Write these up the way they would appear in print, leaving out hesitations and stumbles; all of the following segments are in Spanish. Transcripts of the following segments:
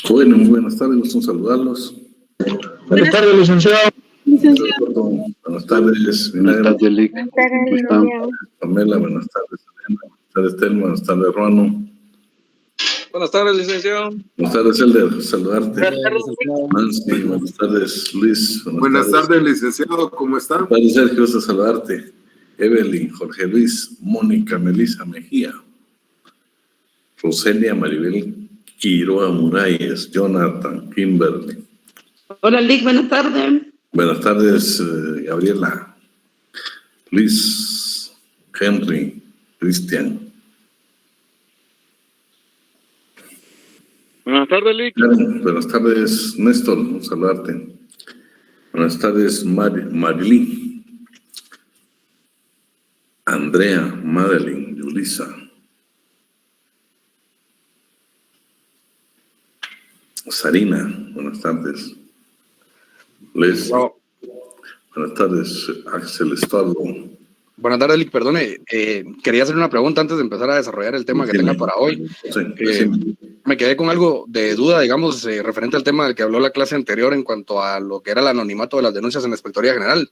Bueno, muy buenas tardes, gusto en saludarlos. Buenas tardes, licenciado. Buenas tardes, Buenas tardes, Lic. Buenas tardes, licenciado. Pamela, buenas tardes, Elena. Buenas tardes, Telma, buenas tardes, Ruano. Buenas tardes, licenciado. Buenas tardes, Elder, saludarte. Buenas tardes, licenciado. Nancy, buenas tardes, Luis. Buenas tardes, licenciado, ¿cómo está? Buenas tardes, Sergio, gusto saludarte. Evelyn, Jorge Luis, Mónica, Melissa Mejía, Roselia, Maribel, Quiroa Muralles, Jonathan, Kimberly. Hola, Lic, buenas tardes. Buenas tardes, Gabriela, Luis, Henry, Cristian. Buenas tardes, Lic. Buenas tardes, Néstor, un saludarte. Buenas tardes, Marilyn, Andrea, Madeline, Yulisa. Sarina, buenas tardes. Les, buenas tardes, Axel Estuardo. Buenas tardes, Lic, perdone. Quería hacer una pregunta antes de empezar a desarrollar el tema que tenga para hoy. Me quedé con algo de duda, digamos, referente al tema del que habló la clase anterior en cuanto a lo que era el anonimato de las denuncias en la Inspectoría General.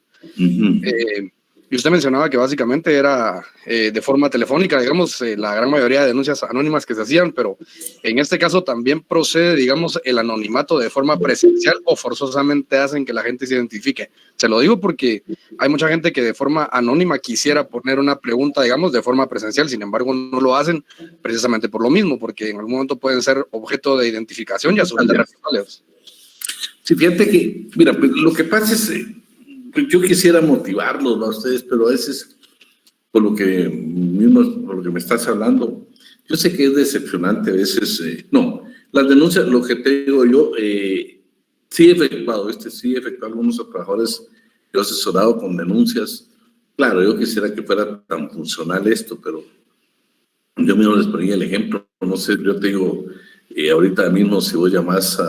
Y usted mencionaba que básicamente era de forma telefónica, digamos, la gran mayoría de denuncias anónimas que se hacían, pero en este caso también procede, digamos, el anonimato de forma presencial o forzosamente hacen que la gente se identifique. Se lo digo porque hay mucha gente que de forma anónima quisiera poner una pregunta, digamos, de forma presencial, sin embargo no lo hacen precisamente por lo mismo, porque en algún momento pueden ser objeto de identificación y a su vez de represalias. Sí, fíjate que, mira, pues, lo que pasa es, yo quisiera motivarlos a ustedes, pero a veces, por lo que me estás hablando, yo sé que es decepcionante a veces, no, las denuncias, lo que te digo yo, sí he efectuado algunos trabajadores, yo he asesorado con denuncias. Claro, yo quisiera que fuera tan funcional esto, pero yo mismo les ponía el ejemplo, no sé, yo te digo, ahorita mismo si vos llamás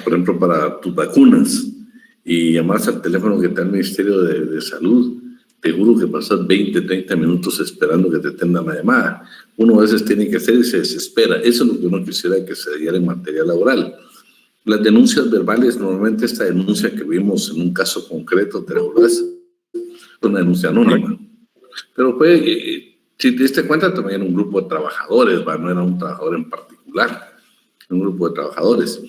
por ejemplo, para tus vacunas y llamas al teléfono que está el Ministerio de Salud, te juro que pasas 20, 30 minutos esperando que te atiendan la llamada. Uno a veces tiene que hacer y se desespera. Eso es lo que uno quisiera que se diera en materia laboral. Las denuncias verbales, normalmente esta denuncia que vimos en un caso concreto, ¿te acuerdas? Una denuncia anónima. Pero fue, si te diste cuenta, también era un grupo de trabajadores, ¿va? No era un trabajador en particular, un grupo de trabajadores.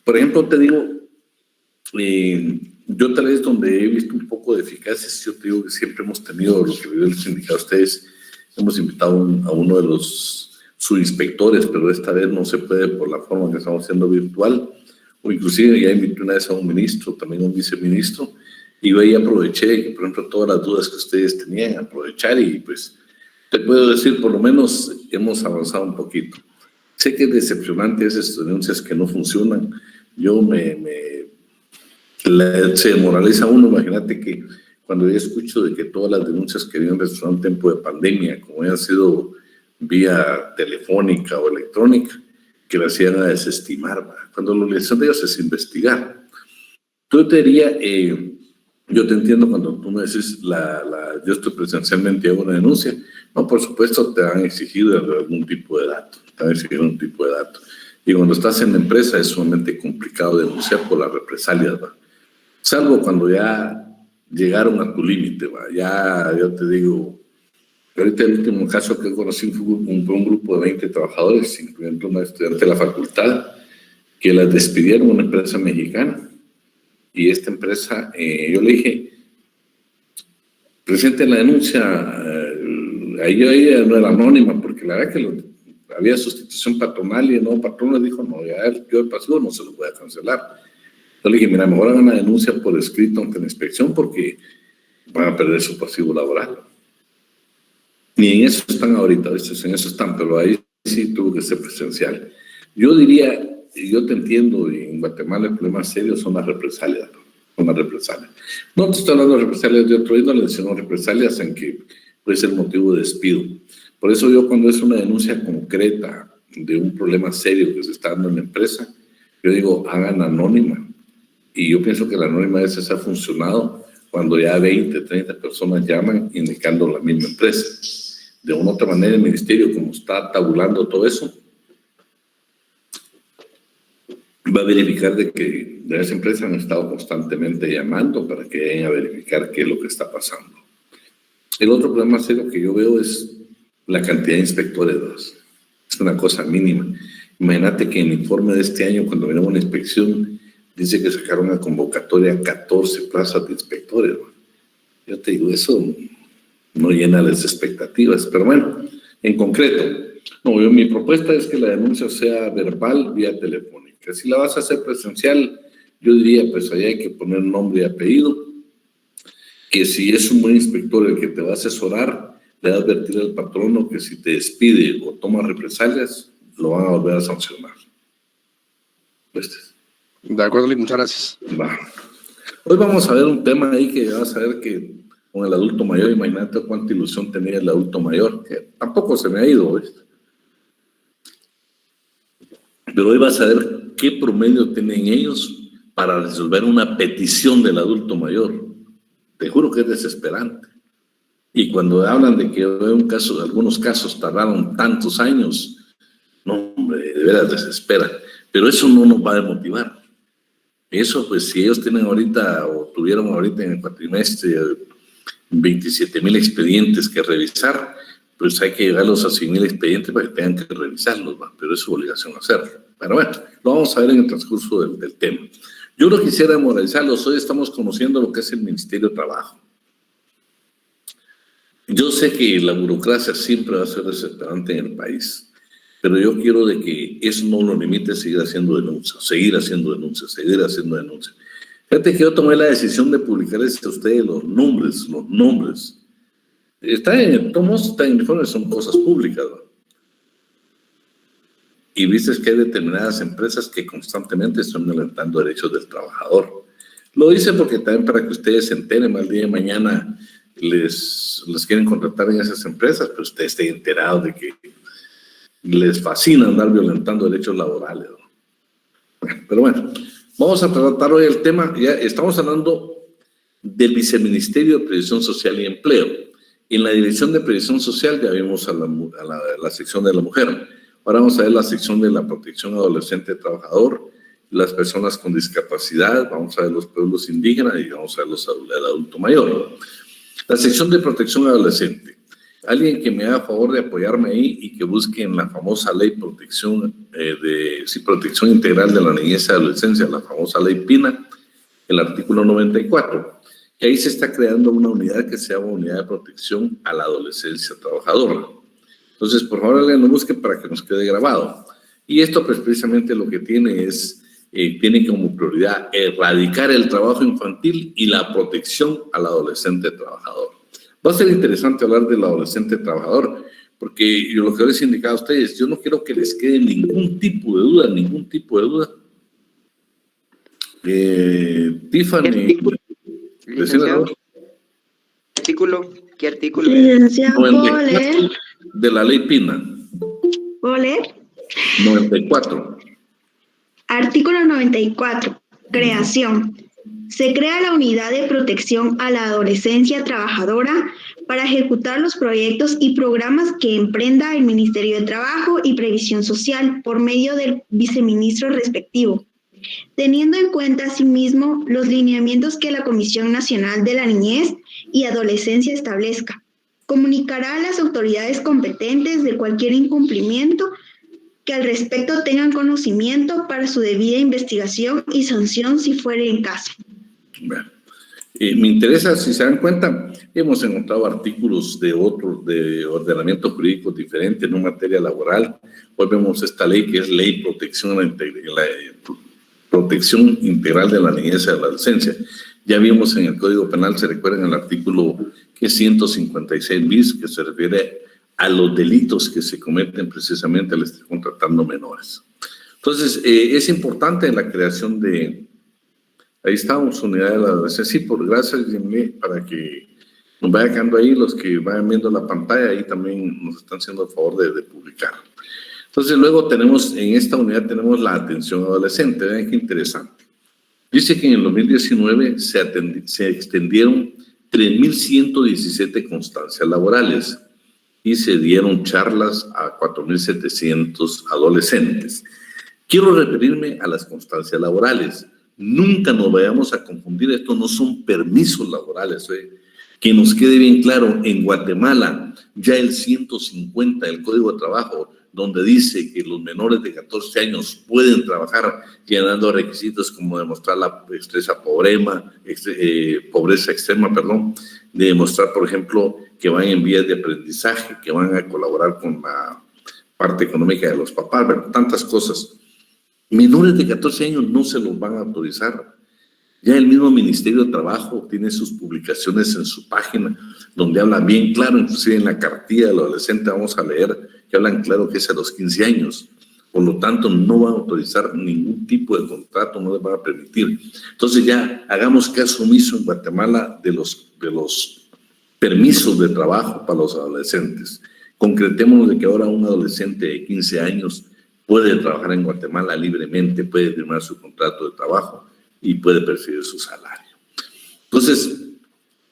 Por ejemplo, te digo, yo tal vez donde he visto un poco de eficacia, yo te digo que siempre hemos tenido, lo que les indicado a ustedes, hemos invitado a uno de los subinspectores, pero esta vez no se puede por la forma que estamos haciendo virtual, o inclusive ya invité una vez a un ministro, también a un viceministro, y yo ahí aproveché, por ejemplo, todas las dudas que ustedes tenían, aprovechar y pues te puedo decir, por lo menos hemos avanzado un poquito. Sé que es decepcionante esas denuncias que no funcionan, se demoraliza uno. Imagínate que cuando yo escucho de que todas las denuncias que habían registrado en tiempo de pandemia, como habían sido vía telefónica o electrónica, que las iban a desestimar, ¿va? Cuando lo que son de ellos es investigar. Yo te diría, yo te entiendo cuando tú me decís, yo estoy presencialmente hago una denuncia, no, por supuesto te han exigido algún tipo de dato, y cuando estás en la empresa es sumamente complicado denunciar por las represalias, ¿va? Salvo cuando ya llegaron a tu límite, ¿va? Ya, yo te digo, ahorita el último caso que conocí fue un grupo de 20 trabajadores, incluyendo una estudiante de la facultad, que las despidieron una empresa mexicana, y esta empresa, yo le dije, presenten la denuncia, ahí no era anónima, porque la verdad que había sustitución patronal y el nuevo patrón le dijo, no, ya yo el pasivo no se lo voy a cancelar. Yo le dije, mira, mejor hagan una denuncia por escrito ante la inspección porque van a perder su pasivo laboral. Y en eso están ahorita, en eso están, pero ahí sí tuvo que ser presencial. Yo diría, yo te entiendo, en Guatemala el problema serio son las represalias, ¿no? No te estoy hablando de represalias de otro índole, sino represalias en que puede ser motivo de despido. Por eso yo cuando es una denuncia concreta de un problema serio que se está dando en la empresa, yo digo, hagan anónima. Y yo pienso que la anónima esa ha funcionado cuando ya 20, 30 personas llaman indicando la misma empresa. De una u otra manera el ministerio, como está tabulando todo eso, va a verificar de que de esa empresa han estado constantemente llamando para que vayan a verificar qué es lo que está pasando. El otro problema serio que yo veo es la cantidad de inspectores. Es una cosa mínima. Imagínate que en el informe de este año, cuando vino una inspección, dice que sacaron a convocatoria 14 plazas de inspectores. Yo te digo, eso no llena las expectativas. Pero bueno, en concreto, mi propuesta es que la denuncia sea verbal vía telefónica. Si la vas a hacer presencial, yo diría, pues ahí hay que poner nombre y apellido. Que si es un buen inspector el que te va a asesorar, le va a advertir al patrono que si te despide o toma represalias, lo van a volver a sancionar. ¿Ves? De acuerdo, Lick, muchas gracias. Va. Hoy vamos a ver un tema ahí que vas a ver que con el adulto mayor, imagínate cuánta ilusión tenía el adulto mayor, que tampoco se me ha ido, ¿ves? Pero hoy vas a ver qué promedio tienen ellos para resolver una petición del adulto mayor. Te juro que es desesperante. Y cuando hablan de que algunos casos tardaron tantos años, no, hombre, de veras desespera. Pero eso no nos va a desmotivar. Eso, pues, si ellos tienen ahorita, o tuvieron ahorita en el cuatrimestre 27,000 expedientes que revisar, pues hay que llevarlos a 100,000 expedientes para que tengan que revisarlos, ¿va? Pero es su obligación hacerlo. Pero bueno, lo vamos a ver en el transcurso del tema. Yo no quisiera moralizarlos. Hoy estamos conociendo lo que es el Ministerio de Trabajo. Yo sé que la burocracia siempre va a ser desesperante en el país, pero yo quiero de que eso no lo limite a seguir haciendo denuncias. Fíjate que yo tomé la decisión de publicarles a ustedes los nombres. Está en informes, son cosas públicas, ¿no? Y viste que hay determinadas empresas que constantemente están violentando derechos del trabajador. Lo hice porque también para que ustedes se enteren, más día de mañana les quieren contratar en esas empresas, pero ustedes estén enterados de que les fascina andar violentando derechos laborales, ¿no? Pero bueno, vamos a tratar hoy el tema. Ya estamos hablando del Viceministerio de Previsión Social y Empleo. En la Dirección de Previsión Social ya vimos a la sección de la mujer. Ahora vamos a ver la sección de la protección adolescente trabajador, las personas con discapacidad, vamos a ver los pueblos indígenas y vamos a ver el adulto mayor. La sección de protección adolescente. Alguien que me haga favor de apoyarme ahí y que busque en la famosa ley protección integral de la niñez y adolescencia, la famosa ley PINA, el artículo 94, que ahí se está creando una unidad que se llama Unidad de Protección a la Adolescencia Trabajadora. Entonces, por favor, alguien lo busque para que nos quede grabado. Y esto, pues, precisamente lo que tiene tiene como prioridad erradicar el trabajo infantil y la protección al adolescente trabajador. Va a ser interesante hablar del adolescente trabajador, porque yo lo que les he indicado a ustedes, yo no quiero que les quede ningún tipo de duda. Tiffany. ¿Qué artículo? Licenciado, ¿puedo leer? De la ley PINA. ¿Puedo leer? 94. Artículo 94. Creación. Se crea la Unidad de Protección a la Adolescencia Trabajadora para ejecutar los proyectos y programas que emprenda el Ministerio de Trabajo y Previsión Social por medio del viceministro respectivo, teniendo en cuenta asimismo los lineamientos que la Comisión Nacional de la Niñez y Adolescencia establezca. Comunicará a las autoridades competentes de cualquier incumplimiento que al respecto tengan conocimiento para su debida investigación y sanción si fuere en caso. Bueno, me interesa, si se dan cuenta, hemos encontrado artículos de ordenamiento jurídico diferente en una materia laboral. Hoy vemos esta ley que es Ley Protección Integral de la Niñez y de la Adolescencia. Ya vimos en el Código Penal, se recuerda en el artículo que es 156 bis, que se refiere a los delitos que se cometen precisamente al estar contratando menores. Entonces, es importante la creación de... Ahí estamos, Unidad de la Adolescencia. Sí, gracias, Jimmy, para que nos vaya quedando ahí, los que vayan viendo la pantalla, ahí también nos están haciendo el favor de publicar. Entonces, luego en esta unidad tenemos la atención adolescente. Vean qué interesante. Dice que en el 2019 se extendieron 3,117 constancias laborales y se dieron charlas a 4,700 adolescentes. Quiero referirme a las constancias laborales. Nunca nos vayamos a confundir, esto no son permisos laborales. Que nos quede bien claro, en Guatemala ya el 150 del Código de Trabajo, donde dice que los menores de 14 años pueden trabajar llenando requisitos como demostrar la pobreza extrema, de demostrar, por ejemplo, que van en vías de aprendizaje, que van a colaborar con la parte económica de los papás, ¿verdad? Tantas cosas. Menores de 14 años no se los van a autorizar. Ya el mismo Ministerio de Trabajo tiene sus publicaciones en su página, donde hablan bien claro, inclusive en la cartilla del adolescente vamos a leer, que hablan claro que es a los 15 años. Por lo tanto, no van a autorizar ningún tipo de contrato, no les van a permitir. Entonces ya hagamos caso omiso en Guatemala de los permisos de trabajo para los adolescentes. Concretémonos de que ahora un adolescente de 15 años puede trabajar en Guatemala libremente, puede firmar su contrato de trabajo y puede percibir su salario. Entonces,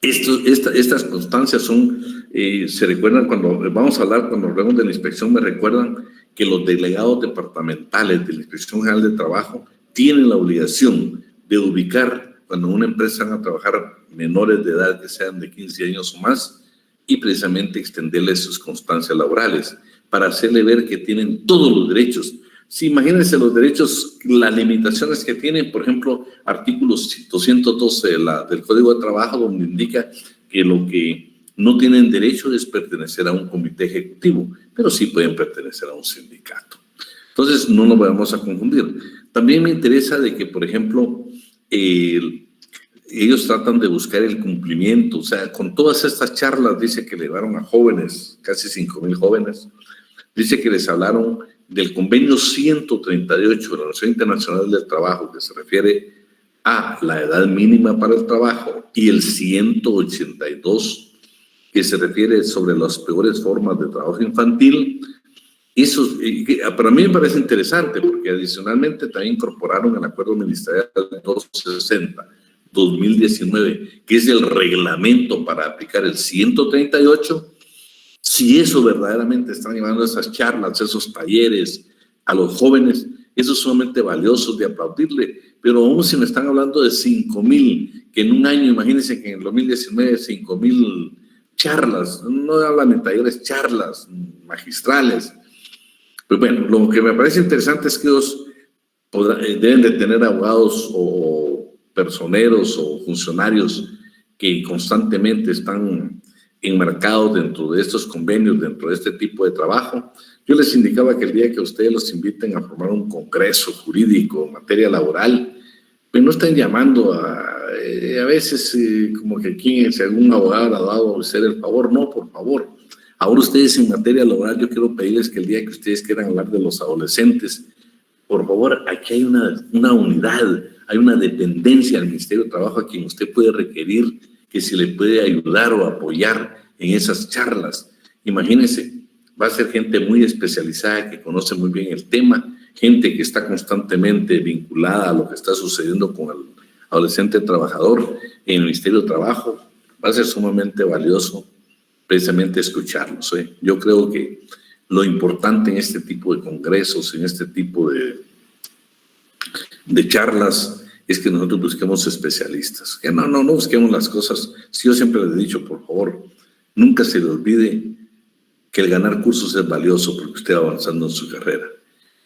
estas constancias son, se recuerdan cuando vamos a hablar, cuando hablamos de la inspección, me recuerdan que los delegados departamentales de la Inspección General de Trabajo tienen la obligación de ubicar cuando una empresa van a trabajar menores de edad que sean de 15 años o más y precisamente extenderles sus constancias laborales para hacerle ver que tienen todos los derechos. Si imagínense los derechos, las limitaciones que tienen, por ejemplo, artículo 212 del Código de Trabajo, donde indica que lo que no tienen derecho es pertenecer a un comité ejecutivo, pero sí pueden pertenecer a un sindicato. Entonces, no nos vamos a confundir. También me interesa de que, por ejemplo, ellos tratan de buscar el cumplimiento, o sea, con todas estas charlas, dice que le llevaron a jóvenes, casi 5,000 jóvenes, dice que les hablaron del convenio 138 de la Organización Internacional del Trabajo, que se refiere a la edad mínima para el trabajo, y el 182, que se refiere sobre las peores formas de trabajo infantil. Eso, para mí me parece interesante, porque adicionalmente también incorporaron el Acuerdo Ministerial 260-2019, que es el reglamento para aplicar el 138. Si eso verdaderamente están llevando esas charlas, esos talleres a los jóvenes, eso es sumamente valioso de aplaudirle. Pero aún si me están hablando de 5,000, que en un año, imagínense que en el 2019 5,000 charlas, no hablan de talleres, charlas magistrales. Pero bueno, lo que me parece interesante es que ellos deben de tener abogados o personeros o funcionarios que constantemente están enmarcados dentro de estos convenios, dentro de este tipo de trabajo. Yo les indicaba que el día que ustedes los inviten a formar un congreso jurídico en materia laboral, pues no estén llamando a veces como que aquí, si algún abogado ha dado a hacer el favor. No, por favor. Ahora ustedes en materia laboral, yo quiero pedirles que el día que ustedes quieran hablar de los adolescentes, por favor, aquí hay una unidad, hay una dependencia del Ministerio de Trabajo a quien usted puede requerir que se le puede ayudar o apoyar en esas charlas. Imagínense, va a ser gente muy especializada que conoce muy bien el tema, gente que está constantemente vinculada a lo que está sucediendo con el adolescente trabajador en el Ministerio de Trabajo. Va a ser sumamente valioso precisamente escucharlos. Yo creo que lo importante en este tipo de congresos, en este tipo de charlas, es que nosotros busquemos especialistas, que no busquemos las cosas. Si yo siempre les he dicho, por favor, nunca se le olvide que el ganar cursos es valioso porque usted va avanzando en su carrera,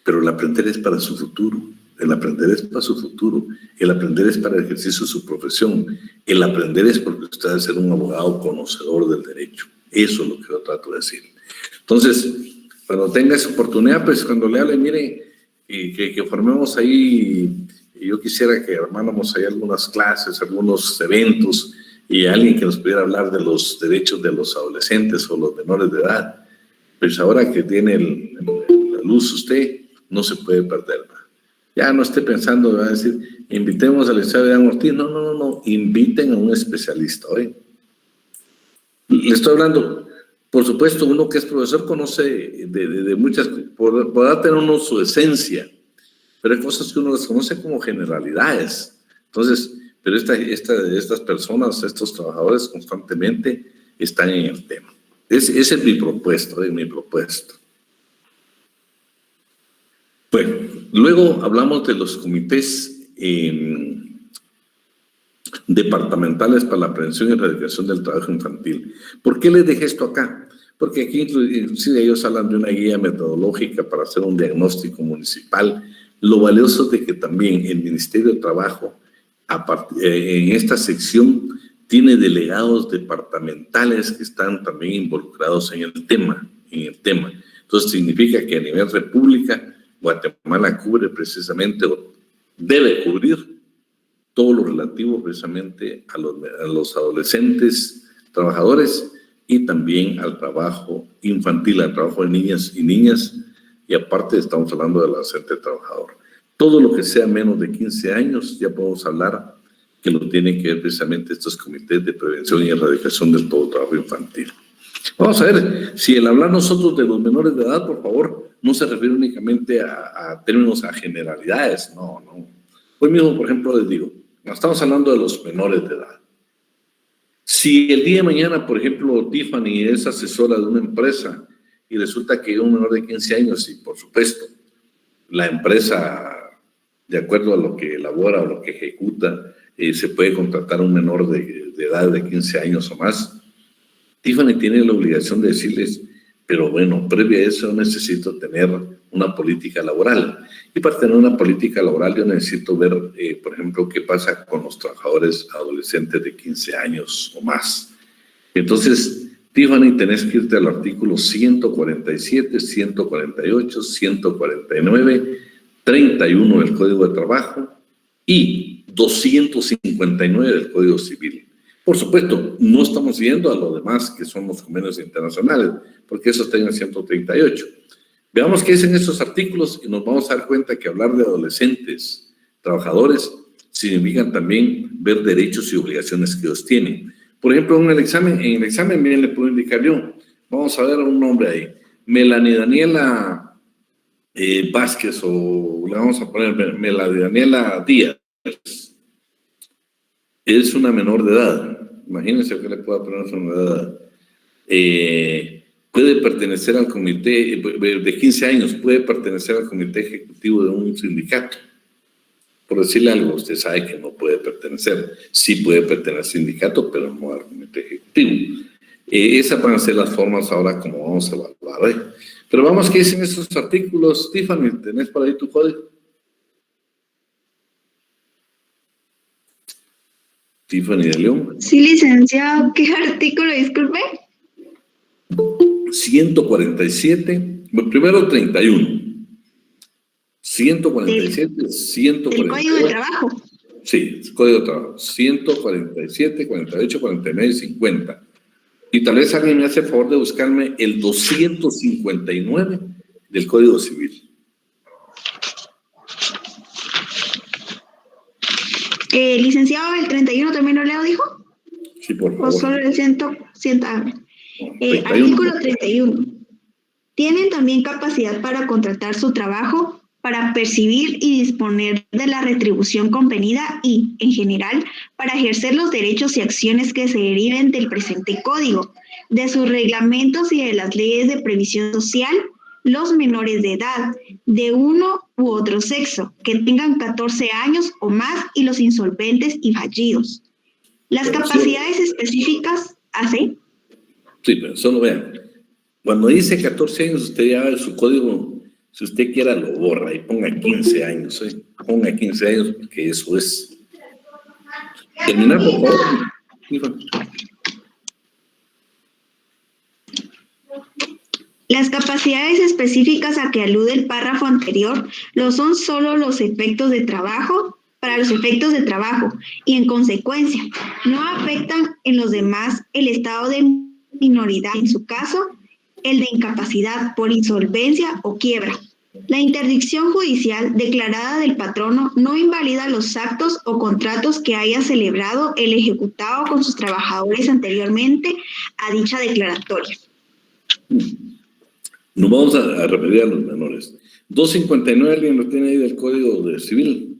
pero el aprender es para su futuro, el aprender es para su futuro, el aprender es para el ejercicio de su profesión, el aprender es porque usted debe ser un abogado conocedor del derecho. Eso es lo que yo trato de decir. Entonces, cuando tenga esa oportunidad, pues cuando le hable, mire, que formemos ahí. Yo quisiera que armáramos ahí algunas clases, algunos eventos y alguien que nos pudiera hablar de los derechos de los adolescentes o los menores de edad. Pues ahora que tiene la luz usted, no se puede perder. Ya no esté pensando, va a decir, invitemos al licenciado Adrián Ortiz. No, inviten a un especialista. Le estoy hablando, por supuesto, uno que es profesor conoce de muchas, podrá tener uno su esencia, pero hay cosas que uno las conoce como generalidades. Entonces, pero estas personas, estos trabajadores constantemente están en el tema. Ese es mi propuesto, Bueno, Luego hablamos de los comités departamentales para la prevención y erradicación del trabajo infantil. ¿Por qué les dejé esto acá? Porque aquí inclusive ellos hablan de una guía metodológica para hacer un diagnóstico municipal. Lo valioso es de que también el Ministerio de Trabajo, en esta sección, tiene delegados departamentales que están también involucrados en el tema. Entonces significa que a nivel república, Guatemala cubre precisamente, o debe cubrir, todo lo relativo precisamente a los adolescentes trabajadores y también al trabajo infantil, al trabajo de niñas y aparte estamos hablando del adolescente trabajador. Todo lo que sea menos de 15 años ya podemos hablar que lo tienen que ver precisamente estos comités de prevención y erradicación del todo trabajo infantil. Vamos a ver, si el hablar nosotros de los menores de edad, por favor, no se refiere únicamente a términos, a generalidades, no. Hoy mismo, por ejemplo, les digo, estamos hablando de los menores de edad. Si el día de mañana, por ejemplo, Tiffany es asesora de una empresa y resulta que hay un menor de 15 años y, por supuesto, la empresa, de acuerdo a lo que elabora o lo que ejecuta, se puede contratar a un menor de edad de 15 años o más, Tiffany tiene la obligación de decirles, pero bueno, previo a eso necesito tener una política laboral. Y para tener una política laboral yo necesito ver, por ejemplo, qué pasa con los trabajadores adolescentes de 15 años o más. Entonces, Tiffany, tenés que irte al artículo 147, 148, 149, 31 del Código de Trabajo y 259 del Código Civil. Por supuesto, no estamos viendo a lo demás que son los convenios internacionales, porque eso está en el 138. Veamos qué dicen esos artículos y nos vamos a dar cuenta que hablar de adolescentes, trabajadores, significan también ver derechos y obligaciones que ellos tienen. Por ejemplo, en el examen bien le puedo indicar yo, vamos a ver un nombre ahí, Melanie Daniela Vázquez, o le vamos a poner Melanie Daniela Díaz. Es una menor de edad, imagínense que le pueda poner una menor de edad. Puede pertenecer al comité, de 15 años, puede pertenecer al comité ejecutivo de un sindicato. Por decirle algo, usted sabe que no puede pertenecer. Sí puede pertenecer al sindicato, pero no al comité ejecutivo. Esas van a ser las formas ahora como vamos a evaluar. Pero vamos, ¿qué dicen esos artículos? Tiffany, ¿tenés por ahí tu código? Tiffany de León. Sí, licenciado. ¿Qué artículo, disculpe? 147, bueno, primero 31. 147, 148. ¿El Código de Trabajo? Sí, Código de Trabajo. 147, 48, 49 y 50. Y tal vez alguien me hace el favor de buscarme el 259 del Código Civil. Licenciado, ¿el 31 también lo leo, dijo? Sí, por favor. ¿O solo el 100? Artículo 31. Tienen también capacidad para contratar su trabajo, para percibir y disponer de la retribución convenida y, en general, para ejercer los derechos y acciones que se deriven del presente código, de sus reglamentos y de las leyes de previsión social, los menores de edad, de uno u otro sexo, que tengan 14 años o más y los insolventes y fallidos. Las capacidades específicas, ¿sí? Sí, pero solo vean. Cuando dice 14 años, usted ya ve su código, si usted quiera lo borra y ponga 15 años, ¿eh? Ponga 15 años porque eso es. Terminar, por favor. Las capacidades específicas a que alude el párrafo anterior lo son solo los efectos de trabajo, para los efectos de trabajo, y en consecuencia, no afectan en los demás el estado de minoridad, en su caso, el de incapacidad por insolvencia o quiebra. La interdicción judicial declarada del patrono no invalida los actos o contratos que haya celebrado el ejecutado con sus trabajadores anteriormente a dicha declaratoria. Nos vamos a referir a los menores. 259, ¿alguien lo tiene ahí del Código de Civil?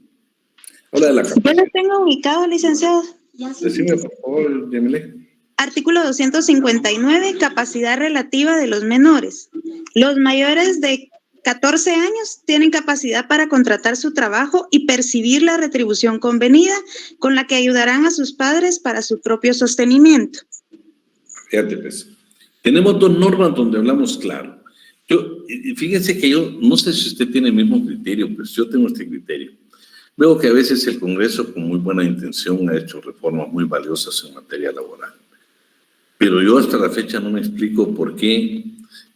Habla de la capacidad. Yo lo tengo ubicado, licenciado. Decime, por favor, Yamile. Artículo 259, capacidad relativa de los menores. Los mayores de 14 años tienen capacidad para contratar su trabajo y percibir la retribución convenida con la que ayudarán a sus padres para su propio sostenimiento. Fíjate, pues, tenemos dos normas donde hablamos claro. Fíjense que yo no sé si usted tiene el mismo criterio, pues yo tengo este criterio. Veo que a veces el Congreso, con muy buena intención, ha hecho reformas muy valiosas en materia laboral. Pero yo hasta la fecha no me explico por qué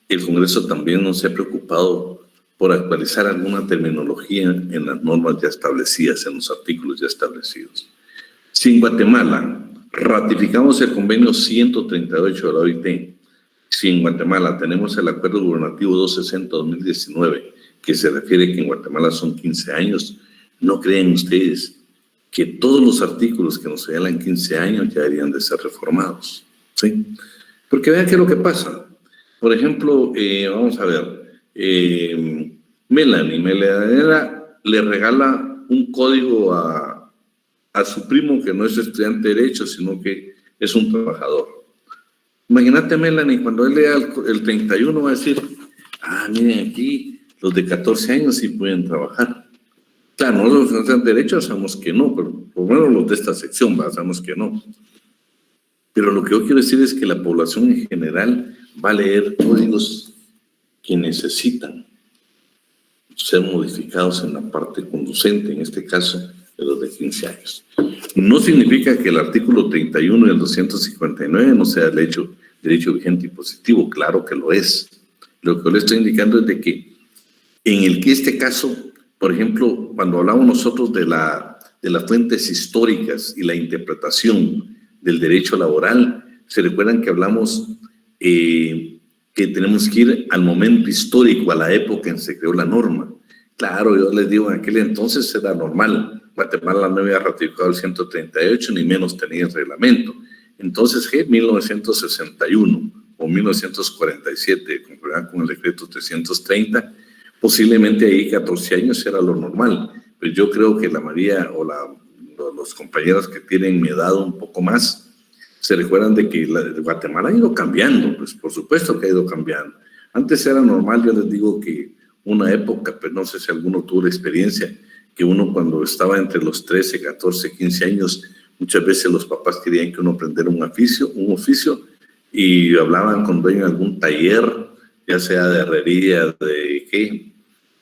el Congreso también no se ha preocupado por actualizar alguna terminología en las normas ya establecidas, en los artículos ya establecidos. Si en Guatemala ratificamos el convenio 138 de la OIT, si en Guatemala tenemos el acuerdo gubernativo 260-2019, que se refiere que en Guatemala son 15 años, ¿no creen ustedes que todos los artículos que nos señalan 15 años ya deberían de ser reformados? ¿Sí? Porque vean qué es lo que pasa. Por ejemplo, vamos a ver, Melanie le regala un código a su primo que no es estudiante de Derecho, sino que es un trabajador. Imagínate, Melanie, cuando él lea el 31 va a decir, miren aquí, los de 14 años sí pueden trabajar. Claro, nosotros los estudiantes de Derecho sabemos que no, pero por lo menos los de esta sección sabemos que no. Pero lo que yo quiero decir es que la población en general va a leer códigos que necesitan ser modificados en la parte conducente, en este caso de los de 15 años. No significa que el artículo 31 del 259 no sea derecho vigente y positivo, claro que lo es. Lo que yo le estoy indicando es de que en este caso, por ejemplo, cuando hablamos nosotros de las fuentes históricas y la interpretación del derecho laboral, se recuerdan que hablamos que tenemos que ir al momento histórico, a la época en que se creó la norma. Claro, yo les digo, en aquel entonces era normal. Guatemala no había ratificado el 138, ni menos tenía el reglamento. Entonces, 1961 o 1947, con el decreto 330, posiblemente ahí 14 años era lo normal. Pero yo creo que la mayoría o los compañeros que tienen mi edad un poco más, se recuerdan de que Guatemala ha ido cambiando, pues por supuesto que ha ido cambiando. Antes era normal, yo les digo que una época, pero no sé si alguno tuvo la experiencia, que uno cuando estaba entre los 13, 14, 15 años, muchas veces los papás querían que uno aprendiera un oficio y hablaban con dueño de algún taller, ya sea de herrería,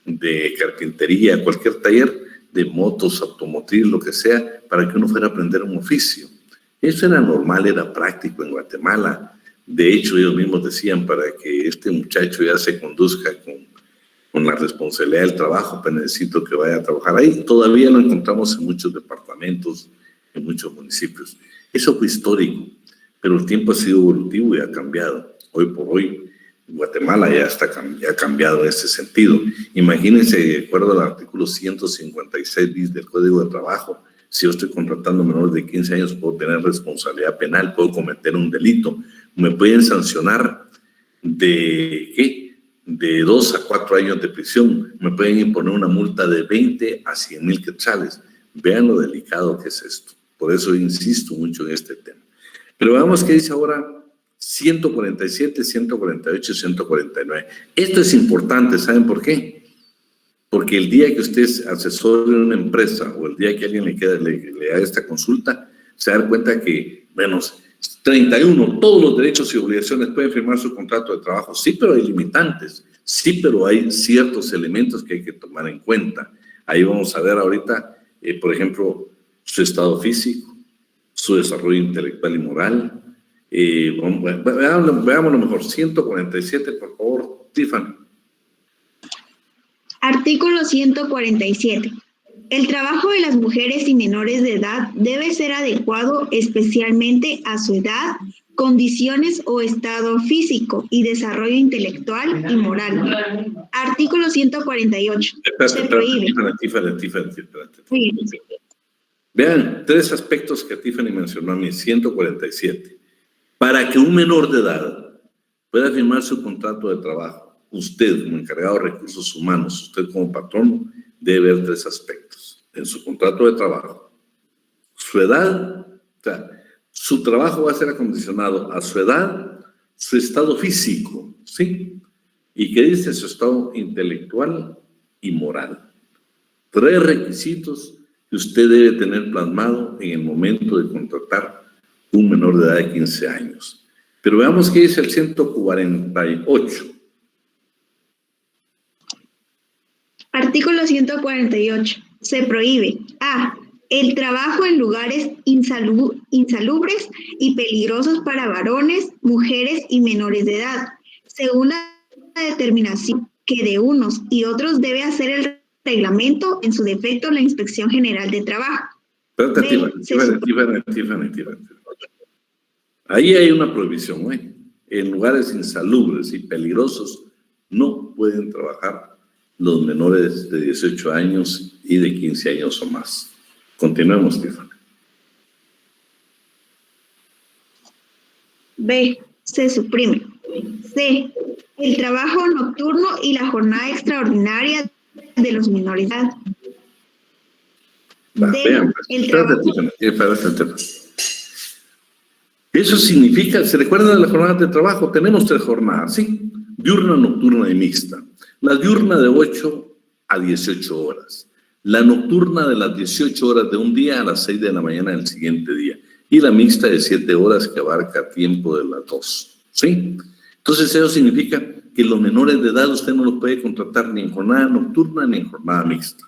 de carpintería, cualquier taller, de motos, automotriz, lo que sea, para que uno fuera a aprender un oficio. Eso era normal, era práctico en Guatemala. De hecho, ellos mismos decían, para que este muchacho ya se conduzca con la responsabilidad del trabajo, pues necesito que vaya a trabajar ahí. Todavía lo encontramos en muchos departamentos, en muchos municipios. Eso fue histórico, pero el tiempo ha sido evolutivo y ha cambiado. Hoy por hoy, Guatemala ya ha cambiado en ese sentido. Imagínense, de acuerdo al artículo 156 bis del Código de Trabajo, si yo estoy contratando menores de 15 años, puedo tener responsabilidad penal, puedo cometer un delito. Me pueden sancionar de 2 a 4 años de prisión. Me pueden imponer una multa de 20 a 100,000 quetzales. Vean lo delicado que es esto. Por eso insisto mucho en este tema. Pero veamos qué dice ahora 147, 148 y 149. Esto es importante, ¿saben por qué? Porque el día que usted es asesor de una empresa o el día que alguien le haga esta consulta, se da cuenta que, bueno, 31, todos los derechos y obligaciones pueden firmar su contrato de trabajo. Sí, pero hay limitantes. Sí, pero hay ciertos elementos que hay que tomar en cuenta. Ahí vamos a ver ahorita, por ejemplo, su estado físico, su desarrollo intelectual y moral. Veámoslo mejor. 147, por favor, Tiffany. Artículo 147. El trabajo de las mujeres y menores de edad debe ser adecuado especialmente a su edad, condiciones o estado físico y desarrollo intelectual y moral. Artículo 148. Se prohíbe. Tiffany. Vean, 3 aspectos que Tiffany mencionó a mí, 147. Para que un menor de edad pueda firmar su contrato de trabajo, usted como encargado de recursos humanos, usted como patrón, debe ver 3 aspectos en su contrato de trabajo. Su edad, o sea, su trabajo va a ser acondicionado a su edad, su estado físico, ¿sí? y que dice su estado intelectual y moral. 3 requisitos que usted debe tener plasmado en el momento de contratar un menor de edad de 15 años. Pero veamos qué dice el 148. Artículo 148. Se prohíbe: A. El trabajo en lugares insalubres y peligrosos para varones, mujeres y menores de edad, según la determinación que de unos y otros debe hacer el reglamento, en su defecto la Inspección General de Trabajo. Ahí hay una prohibición, ¿eh? En lugares insalubres y peligrosos no pueden trabajar los menores de 18 años y de 15 años o más. Continuemos, Tiffany. B. Se suprime. C. El trabajo nocturno y la jornada extraordinaria de los menores de edad. D. El trabajo... Eso significa, ¿se recuerdan de las jornadas de trabajo? Tenemos 3 jornadas, ¿sí? Diurna, nocturna y mixta. La diurna de 8 a 18 horas. La nocturna de las 18 horas de un día a las 6 de la mañana del siguiente día. Y la mixta de 7 horas que abarca tiempo de las 2. ¿Sí? Entonces eso significa que los menores de edad usted no los puede contratar ni en jornada nocturna ni en jornada mixta.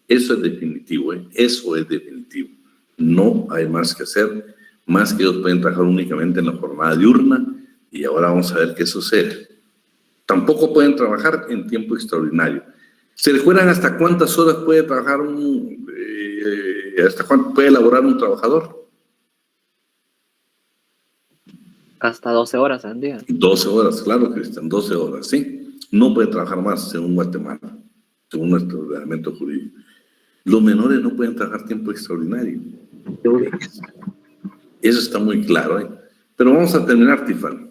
Eso es definitivo, ¿eh? Eso es definitivo. No hay más que hacer, más que ellos pueden trabajar únicamente en la jornada diurna, y ahora vamos a ver qué sucede. Tampoco pueden trabajar en tiempo extraordinario. ¿Se recuerdan hasta cuántas horas puede trabajar hasta cuánto puede elaborar un trabajador? Hasta 12 horas al día. 12 horas, claro, Cristian, 12 horas, ¿sí? No puede trabajar más, según Guatemala, según nuestro ordenamiento jurídico. Los menores no pueden trabajar tiempo extraordinario. Eso está muy claro, ¿eh? Pero vamos a terminar, Tiffany.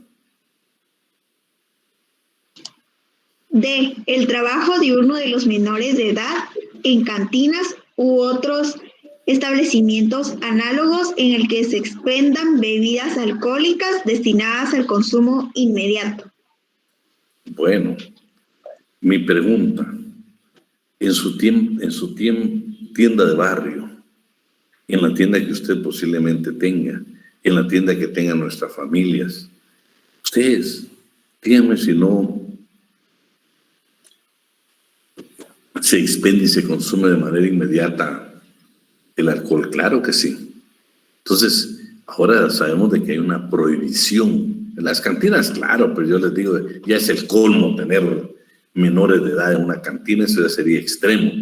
D. El trabajo diurno de los menores de edad en cantinas u otros establecimientos análogos en el que se expendan bebidas alcohólicas destinadas al consumo inmediato. Bueno, mi pregunta, en su tienda de barrio, en la tienda que usted posiblemente tenga, en la tienda que tengan nuestras familias, ustedes, díganme si no se expende y se consume de manera inmediata el alcohol. Claro que sí. Entonces, ahora sabemos de que hay una prohibición. En las cantinas, claro, pero yo les digo, ya es el colmo tener menores de edad en una cantina, eso ya sería extremo.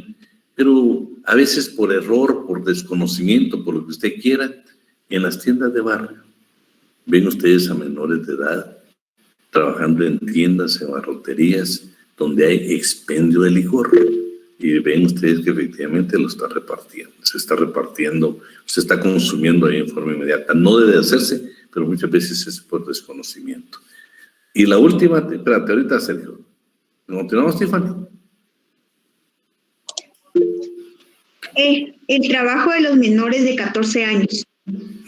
Pero a veces por error, por desconocimiento, por lo que usted quiera, en las tiendas de barrio, ven ustedes a menores de edad trabajando en tiendas, en barroterías, donde hay expendio de licor. Y ven ustedes que efectivamente lo está repartiendo, se está repartiendo, se está consumiendo ahí en forma inmediata. No debe hacerse, pero muchas veces es por desconocimiento. Y la última, espérate, ahorita Sergio. ¿Continuamos, Tiffany? El trabajo de los menores de 14 años.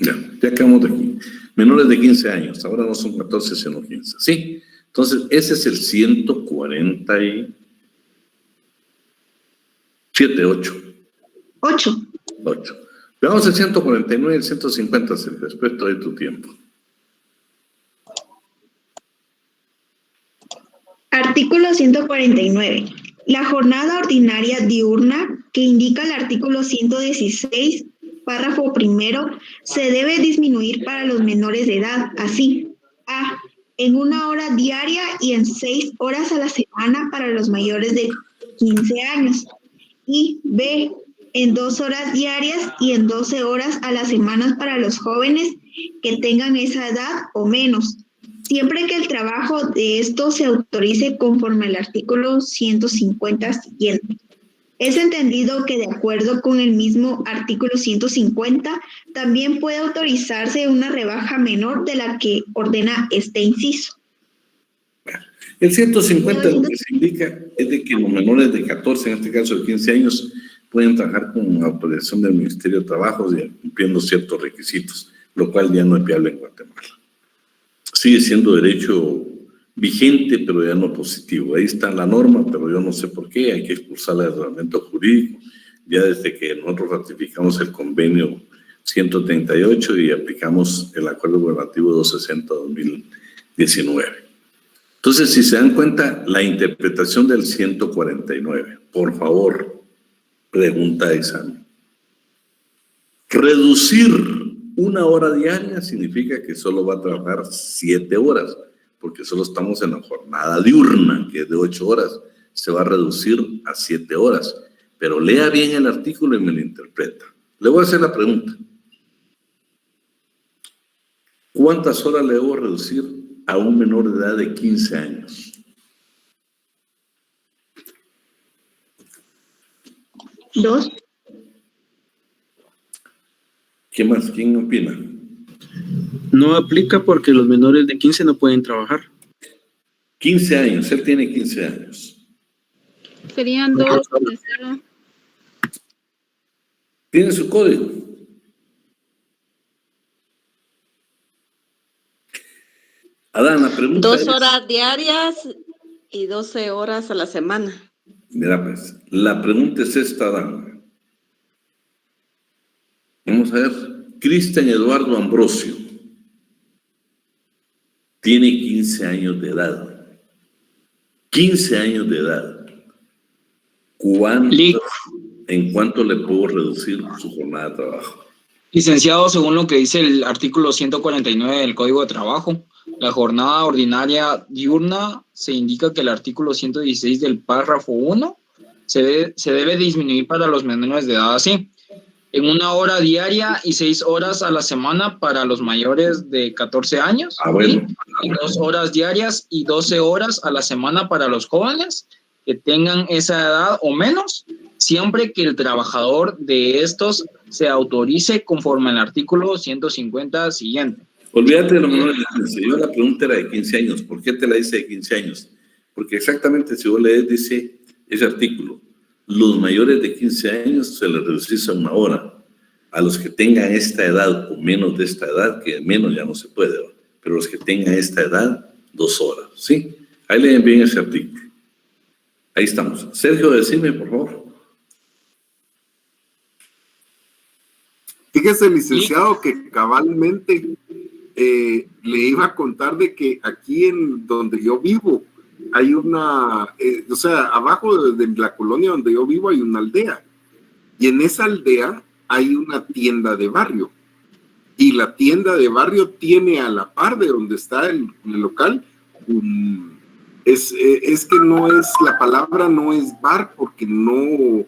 Ya acabamos de aquí. Menores de 15 años, ahora no son 14, sino 15. ¿Sí? Entonces, ese es el 147, 8. Veamos el 149 y el 150, Sergio. Después te doy tu tiempo. Artículo 149. La jornada ordinaria diurna que indica el artículo 116, párrafo primero, se debe disminuir para los menores de edad, así: A. En 1 hora diaria y en 6 horas a la semana para los mayores de 15 años. Y B. En 2 horas diarias y en 12 horas a las semanas para los jóvenes que tengan esa edad o menos, siempre que el trabajo de estos se autorice conforme al artículo 150 siguiente. Es entendido que de acuerdo con el mismo artículo 150, también puede autorizarse una rebaja menor de la que ordena este inciso. El 150 lo que se indica es de que los menores de 14, en este caso de 15 años, pueden trabajar con autorización del Ministerio de Trabajo y cumpliendo ciertos requisitos, lo cual ya no es viable en Guatemala. Sigue siendo derecho vigente, pero ya no positivo. Ahí está la norma, pero yo no sé por qué, hay que expulsarla del ordenamiento jurídico, ya desde que nosotros ratificamos el convenio 138 y aplicamos el acuerdo gubernativo 260-2019. Entonces, si se dan cuenta, la interpretación del 149, por favor, pregunta de examen. Reducir 1 hora diaria significa que solo va a trabajar 7 horas, porque solo estamos en la jornada diurna, que es de 8 horas, se va a reducir a 7 horas. Pero lea bien el artículo y me lo interpreta. Le voy a hacer la pregunta. ¿Cuántas horas le debo reducir a un menor de edad de 15 años? ¿2? ¿Qué más? ¿Quién opina? No aplica porque los menores de 15 no pueden trabajar. 15 años, él tiene 15 años. Serían 2. ¿Tiene su código? Adán, la pregunta 2 es, horas diarias y 12 horas a la semana. mira pues, la pregunta es esta, Adán. Vamos a ver, Cristian Eduardo Ambrosio tiene 15 años de edad. 15 años de edad. ¿En cuánto le puedo reducir su jornada de trabajo? Licenciado, según lo que dice el artículo 149 del Código de Trabajo, la jornada ordinaria diurna se indica que el artículo 116 del párrafo 1 se debe disminuir para los menores de edad así. En 1 hora diaria y 6 horas a la semana para los mayores de 14 años. Bueno. Y 2 horas diarias y 12 horas a la semana para los jóvenes que tengan esa edad o menos, siempre que el trabajador de estos se autorice conforme al artículo 150 siguiente. Olvídate de los menores de 15. Yo la pregunta era de 15 años. ¿Por qué te la hice de 15 años? Porque exactamente si vos lees, dice ese artículo, los mayores de 15 años se les reduce a 1 hora. A los que tengan esta edad o menos de esta edad, que menos ya no se puede, ¿no? Pero los que tengan esta edad, 2 horas, ¿sí? Ahí leen bien ese artículo. Ahí estamos. Sergio, decime, por favor. Fíjese, licenciado, que cabalmente le iba a contar de que aquí en donde yo vivo hay una, o sea, abajo de la colonia donde yo vivo hay una aldea. Y en esa aldea hay una tienda de barrio. Y la tienda de barrio tiene a la par de donde está el local, es que no es, la palabra no es bar, porque no,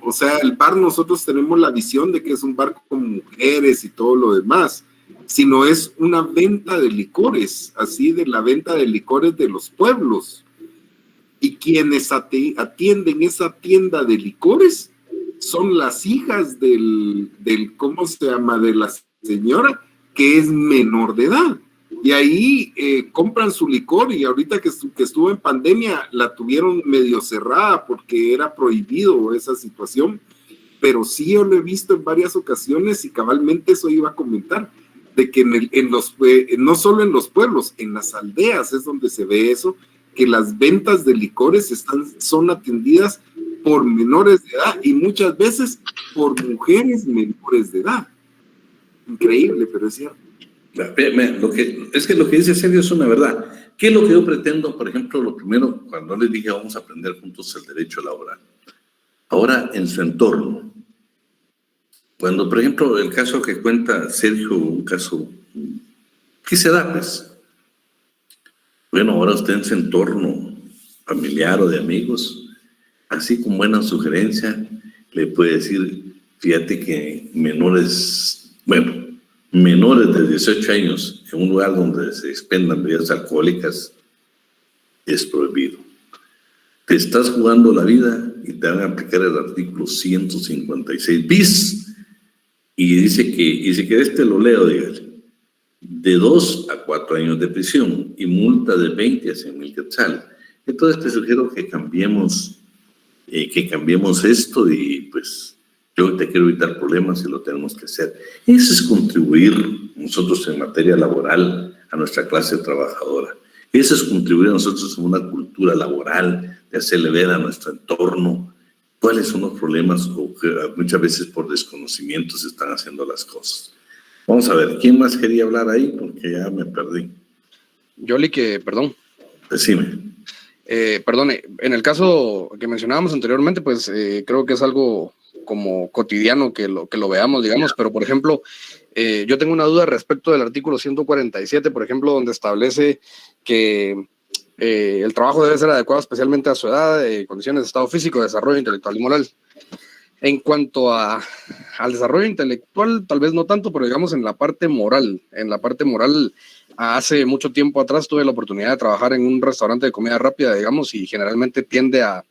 o sea, el bar nosotros tenemos la visión de que es un bar con mujeres y todo lo demás, sino es una venta de licores, así de la venta de licores de los pueblos. Y quienes atienden esa tienda de licores son las hijas del ¿cómo se llama? De la señora que es menor de edad. Y ahí compran su licor, y ahorita que estuvo en pandemia la tuvieron medio cerrada porque era prohibido esa situación, pero sí yo lo he visto en varias ocasiones y cabalmente eso iba a comentar, de que no solo en los pueblos, en las aldeas es donde se ve eso, que las ventas de licores son atendidas por menores de edad y muchas veces por mujeres menores de edad. Increíble, pero es cierto. Lo que dice Sergio es una verdad. ¿Qué es lo que yo pretendo? Por ejemplo, lo primero, cuando les dije vamos a aprender juntos el derecho laboral. Ahora, en su entorno. Cuando, por ejemplo, el caso que cuenta Sergio, un caso, ¿qué se da, pues? Bueno, ahora usted en su entorno familiar o de amigos, así con buena sugerencia, le puede decir, fíjate que menores de 18 años en un lugar donde se expendan bebidas alcohólicas es prohibido. Te estás jugando la vida y te van a aplicar el artículo 156 bis y dice que, y si querés te lo leo, dígale, de 2 a 4 años de prisión y multa de 20 a 100,000 quetzales. Entonces te sugiero que cambiemos esto y pues yo te quiero evitar problemas y lo tenemos que hacer. Eso es contribuir nosotros en materia laboral a nuestra clase trabajadora. Eso es contribuir a nosotros a una cultura laboral, de hacerle ver a nuestro entorno cuáles son los problemas o que muchas veces por desconocimiento se están haciendo las cosas. Vamos a ver, ¿quién más quería hablar ahí? Porque ya me perdí. Yoli, perdón. Decime. Perdone, en el caso que mencionábamos anteriormente, pues creo que es algo como cotidiano que lo veamos, digamos, pero por ejemplo, yo tengo una duda respecto del artículo 147, por ejemplo, donde establece que el trabajo debe ser adecuado especialmente a su edad, condiciones de estado físico, desarrollo intelectual y moral. En cuanto al desarrollo intelectual, tal vez no tanto, pero digamos en la parte moral, hace mucho tiempo atrás tuve la oportunidad de trabajar en un restaurante de comida rápida, digamos, y generalmente tiende a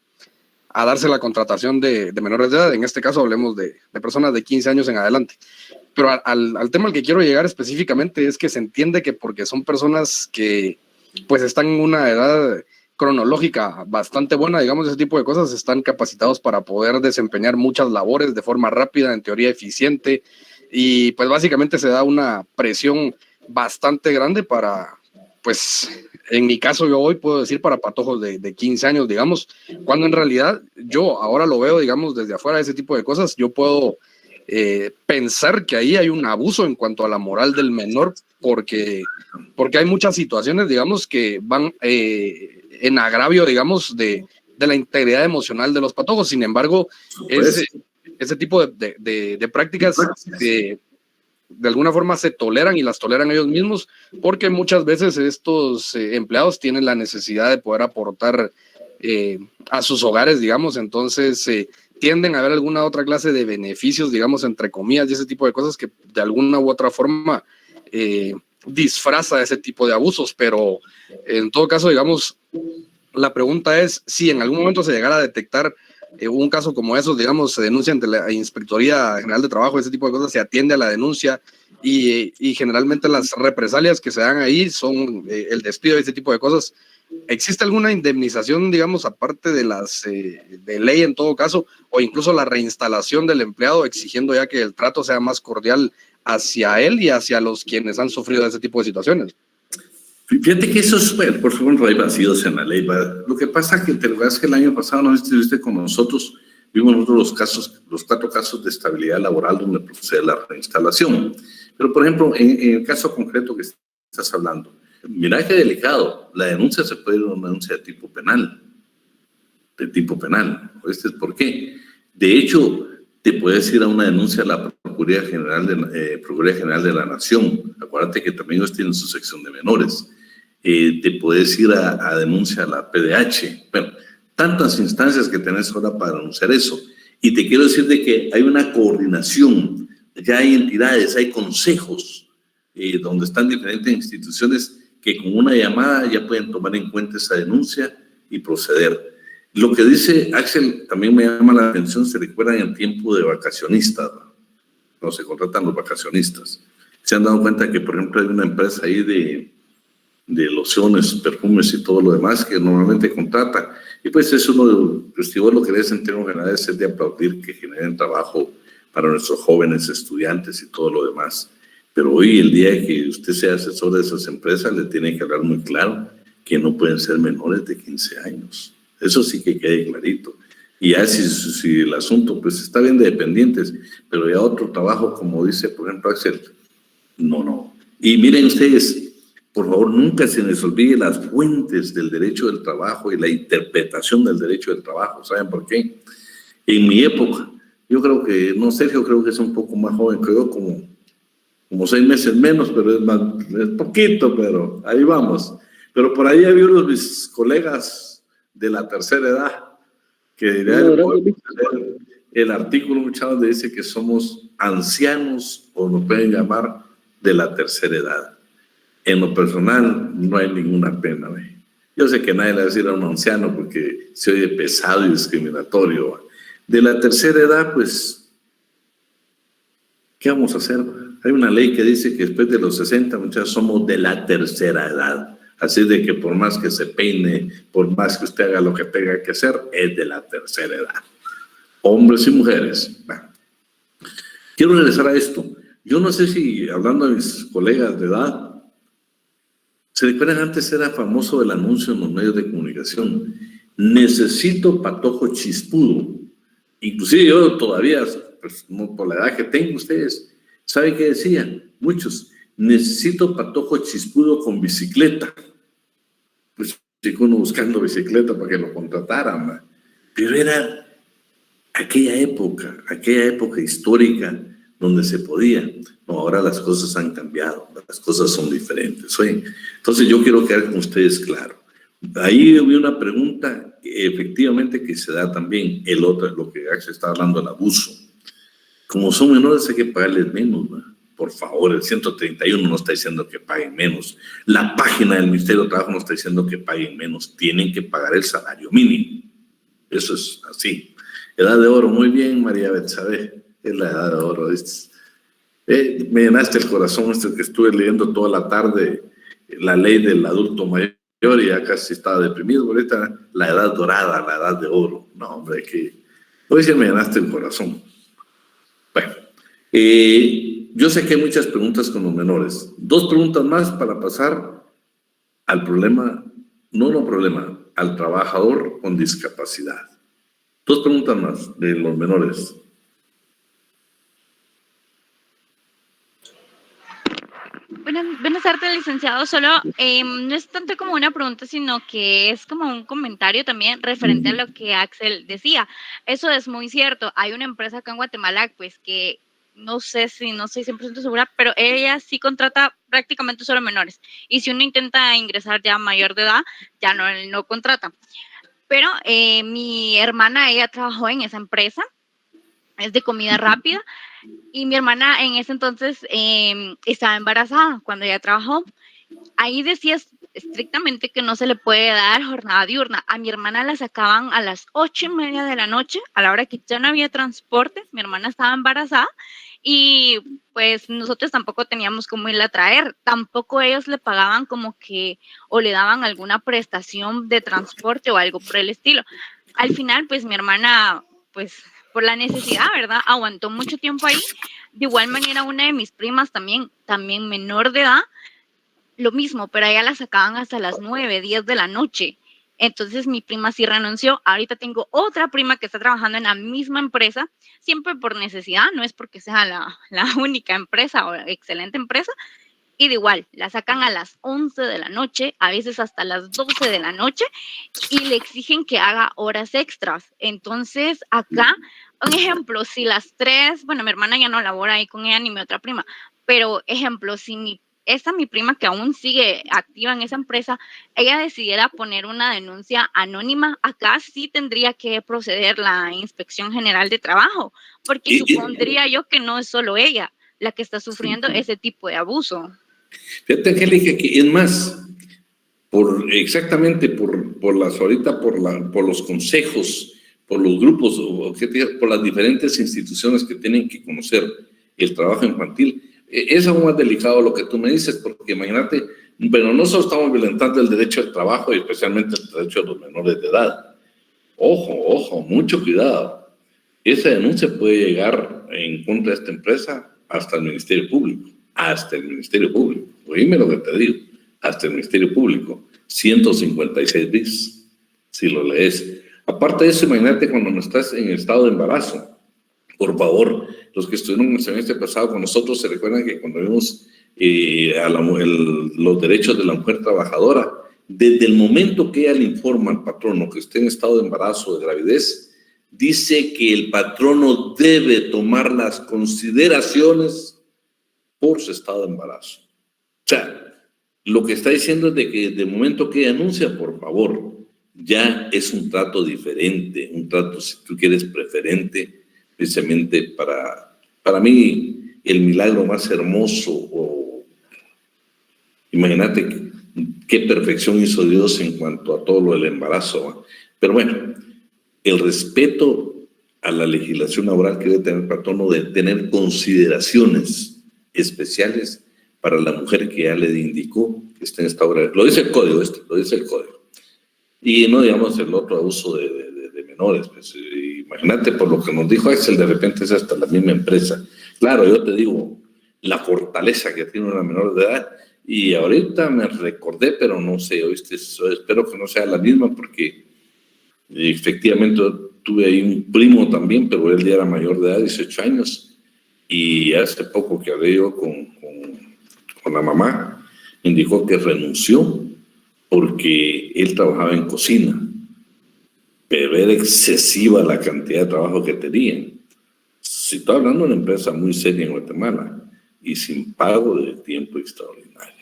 darse la contratación de menores de edad. En este caso hablemos de personas de 15 años en adelante. Pero al tema al que quiero llegar específicamente es que se entiende que porque son personas que pues están en una edad cronológica bastante buena, digamos, ese tipo de cosas, están capacitados para poder desempeñar muchas labores de forma rápida, en teoría eficiente, y pues básicamente se da una presión bastante grande para, pues en mi caso yo hoy puedo decir para patojos de 15 años, digamos, cuando en realidad yo ahora lo veo, digamos, desde afuera de ese tipo de cosas, yo puedo pensar que ahí hay un abuso en cuanto a la moral del menor, porque hay muchas situaciones, digamos, que van en agravio, digamos, de la integridad emocional de los patojos. Sin embargo, ese tipo de prácticas de alguna forma se toleran y las toleran ellos mismos, porque muchas veces estos empleados tienen la necesidad de poder aportar a sus hogares, digamos, entonces tienden a haber alguna otra clase de beneficios, digamos, entre comillas, y ese tipo de cosas que de alguna u otra forma disfraza ese tipo de abusos. Pero en todo caso, digamos, la pregunta es si en algún momento se llegara a detectar un caso como esos, digamos, se denuncia ante la Inspectoría General de Trabajo, ese tipo de cosas, se atiende a la denuncia y generalmente las represalias que se dan ahí son el despido y ese tipo de cosas. ¿Existe alguna indemnización, digamos, aparte de las de ley en todo caso, o incluso la reinstalación del empleado, exigiendo ya que el trato sea más cordial hacia él y hacia los quienes han sufrido ese tipo de situaciones? Fíjate que eso es, por supuesto, hay vacíos en la ley. Lo que pasa es que el año pasado, no estuviste con nosotros, vimos nosotros los 4 casos de estabilidad laboral donde procede la reinstalación. Pero, por ejemplo, en el caso concreto que estás hablando, mira qué delicado, la denuncia se puede ir a una denuncia de tipo penal. ¿Por qué? De hecho, te puedes ir a una denuncia a la Procuraduría General de la Nación. Acuérdate que también ellos tienen su sección de menores. Te puedes ir a denuncia a la PDH. Bueno, tantas instancias que tenés ahora para denunciar eso. Y te quiero decir de que hay una coordinación, ya hay entidades, hay consejos, donde están diferentes instituciones que con una llamada ya pueden tomar en cuenta esa denuncia y proceder. Lo que dice Axel también me llama la atención, se recuerda en el tiempo de vacacionistas, ¿no? Se contratan los vacacionistas. Se han dado cuenta que, por ejemplo, hay una empresa ahí de lociones, perfumes y todo lo demás que normalmente contrata. Y pues eso lo que debe sentir en general es de aplaudir que generen trabajo para nuestros jóvenes estudiantes y todo lo demás. Pero hoy, el día que usted sea asesor de esas empresas, le tiene que hablar muy claro que no pueden ser menores de 15 años. Eso sí que quede clarito. Y ya si el asunto pues está bien de dependientes, pero ya otro trabajo, como dice, por ejemplo, Axel, no. Y miren ustedes, por favor, nunca se les olvide las fuentes del derecho del trabajo y la interpretación del derecho del trabajo. ¿Saben por qué? En mi época, yo creo que, no, Sergio, creo que es un poco más joven que yo, como 6 meses menos, pero es poquito, pero ahí vamos. Pero por ahí había unos mis colegas de la tercera edad que dirían el artículo, muchachos, donde dice que somos ancianos, o nos pueden llamar de la tercera edad. En lo personal no hay ninguna pena. Yo sé que nadie le va a decir a un anciano porque se oye pesado y discriminatorio. De la tercera edad, pues, ¿qué vamos a hacer? Hay una ley que dice que después de los 60, muchachos, somos de la tercera edad. Así de que por más que se peine, por más que usted haga lo que tenga que hacer, es de la tercera edad. Hombres y mujeres. Bueno, quiero regresar a esto. Yo no sé si, hablando de mis colegas de edad, ¿Se recuerdan? Antes era famoso el anuncio en los medios de comunicación. Necesito patojo chispudo. Inclusive yo todavía, pues, no, por la edad que tengo ustedes, ¿saben qué decían? Muchos, necesito patojo chispudo con bicicleta. Pues llegó uno buscando bicicleta para que lo contrataran, ¿va? Pero era aquella época histórica donde se podía. No, ahora las cosas han cambiado, las cosas son diferentes. Oye, entonces yo quiero quedar con ustedes claro. Ahí hubo una pregunta, efectivamente, que se da también el otro, lo que se está hablando del abuso. Como son menores hay que pagarles menos, ¿no? Por favor, el 131 no está diciendo que paguen menos. La página del Ministerio de Trabajo no está diciendo que paguen menos. Tienen que pagar el salario mínimo. Eso es así. Edad de oro, muy bien, María Betsabe. Es la edad de oro, ¿viste? Me llenaste el corazón que estuve leyendo toda la tarde la ley del adulto mayor y ya casi estaba deprimido. Ahorita la edad dorada, la edad de oro. No, hombre, que hoy sí me llenaste el corazón. Bueno, yo sé que hay muchas preguntas con los menores. 2 preguntas más para pasar al problema, al trabajador con discapacidad. 2 preguntas más de los menores. Buenas tardes, licenciado. Solo no es tanto como una pregunta, sino que es como un comentario también referente a lo que Axel decía. Eso es muy cierto. Hay una empresa acá en Guatemala, pues que no sé si no estoy 100% segura, pero ella sí contrata prácticamente solo menores. Y si uno intenta ingresar ya mayor de edad, ya no contrata. Pero mi hermana, ella trabajó en esa empresa. Es de comida rápida, y mi hermana en ese entonces estaba embarazada cuando ella trabajó. Ahí decía estrictamente que no se le puede dar jornada diurna. A mi hermana la sacaban a las 8:30 de la noche, a la hora que ya no había transporte. Mi hermana estaba embarazada y pues nosotros tampoco teníamos cómo irla a traer. Tampoco ellos le pagaban como que o le daban alguna prestación de transporte o algo por el estilo. Al final, pues mi hermana, pues por la necesidad, ¿verdad? Aguantó mucho tiempo ahí. De igual manera, una de mis primas también menor de edad, lo mismo, pero a ella la sacaban hasta las 9, 10 de la noche. Entonces mi prima sí renunció. Ahorita tengo otra prima que está trabajando en la misma empresa, siempre por necesidad, no es porque sea la única empresa o excelente empresa. Y de igual, la sacan a las 11 de la noche, a veces hasta las 12 de la noche, y le exigen que haga horas extras. Entonces, acá, un ejemplo, si las 3, bueno, mi hermana ya no labora ahí con ella ni mi otra prima, pero ejemplo, si mi prima que aún sigue activa en esa empresa, ella decidiera poner una denuncia anónima, acá sí tendría que proceder la Inspección General de Trabajo, porque supondría yo que no es solo ella la que está sufriendo ese tipo de abuso. Fíjate, Angélica, que es más, por los consejos, por los grupos, por las diferentes instituciones que tienen que conocer el trabajo infantil, es aún más delicado lo que tú me dices, porque imagínate, pero no solo estamos violentando el derecho al trabajo y especialmente el derecho de los menores de edad. Ojo, mucho cuidado. Esa denuncia puede llegar en contra de esta empresa hasta el Ministerio Público. Hasta el Ministerio Público, oíme lo que te digo, hasta el Ministerio Público, 156 bis, si lo lees. Aparte de eso, imagínate cuando no estás en estado de embarazo. Por favor, los que estuvieron el semestre pasado con nosotros se recuerdan que cuando vimos los derechos de la mujer trabajadora, desde el momento que ella le informa al patrono que esté en estado de embarazo o de gravidez, dice que el patrono debe tomar las consideraciones por su estado de embarazo. O sea, lo que está diciendo es de que desde el momento que ella anuncia, por favor, ya es un trato diferente, un trato, si tú quieres, preferente, precisamente para mí, el milagro más hermoso, imagínate qué perfección hizo Dios en cuanto a todo lo del embarazo, ¿va? Pero bueno, el respeto a la legislación laboral que debe tener el patrono, de tener consideraciones especiales para la mujer que ya le indicó que está en esta obra. Lo dice el código, lo dice el código. Y no digamos el otro abuso de menores. Pues, imagínate, por lo que nos dijo Axel, de repente es hasta la misma empresa. Claro, yo te digo, la fortaleza que tiene una menor de edad Y ahorita me recordé, pero no sé, ¿oíste? Espero que no sea la misma porque efectivamente tuve ahí un primo también, pero él ya era mayor de edad, 18 años, y hace poco que hablé yo con la mamá, me indicó que renunció porque él trabajaba en cocina, pero era excesiva la cantidad de trabajo que tenía. Si estoy hablando de una empresa muy seria en Guatemala y sin pago de tiempo extraordinario.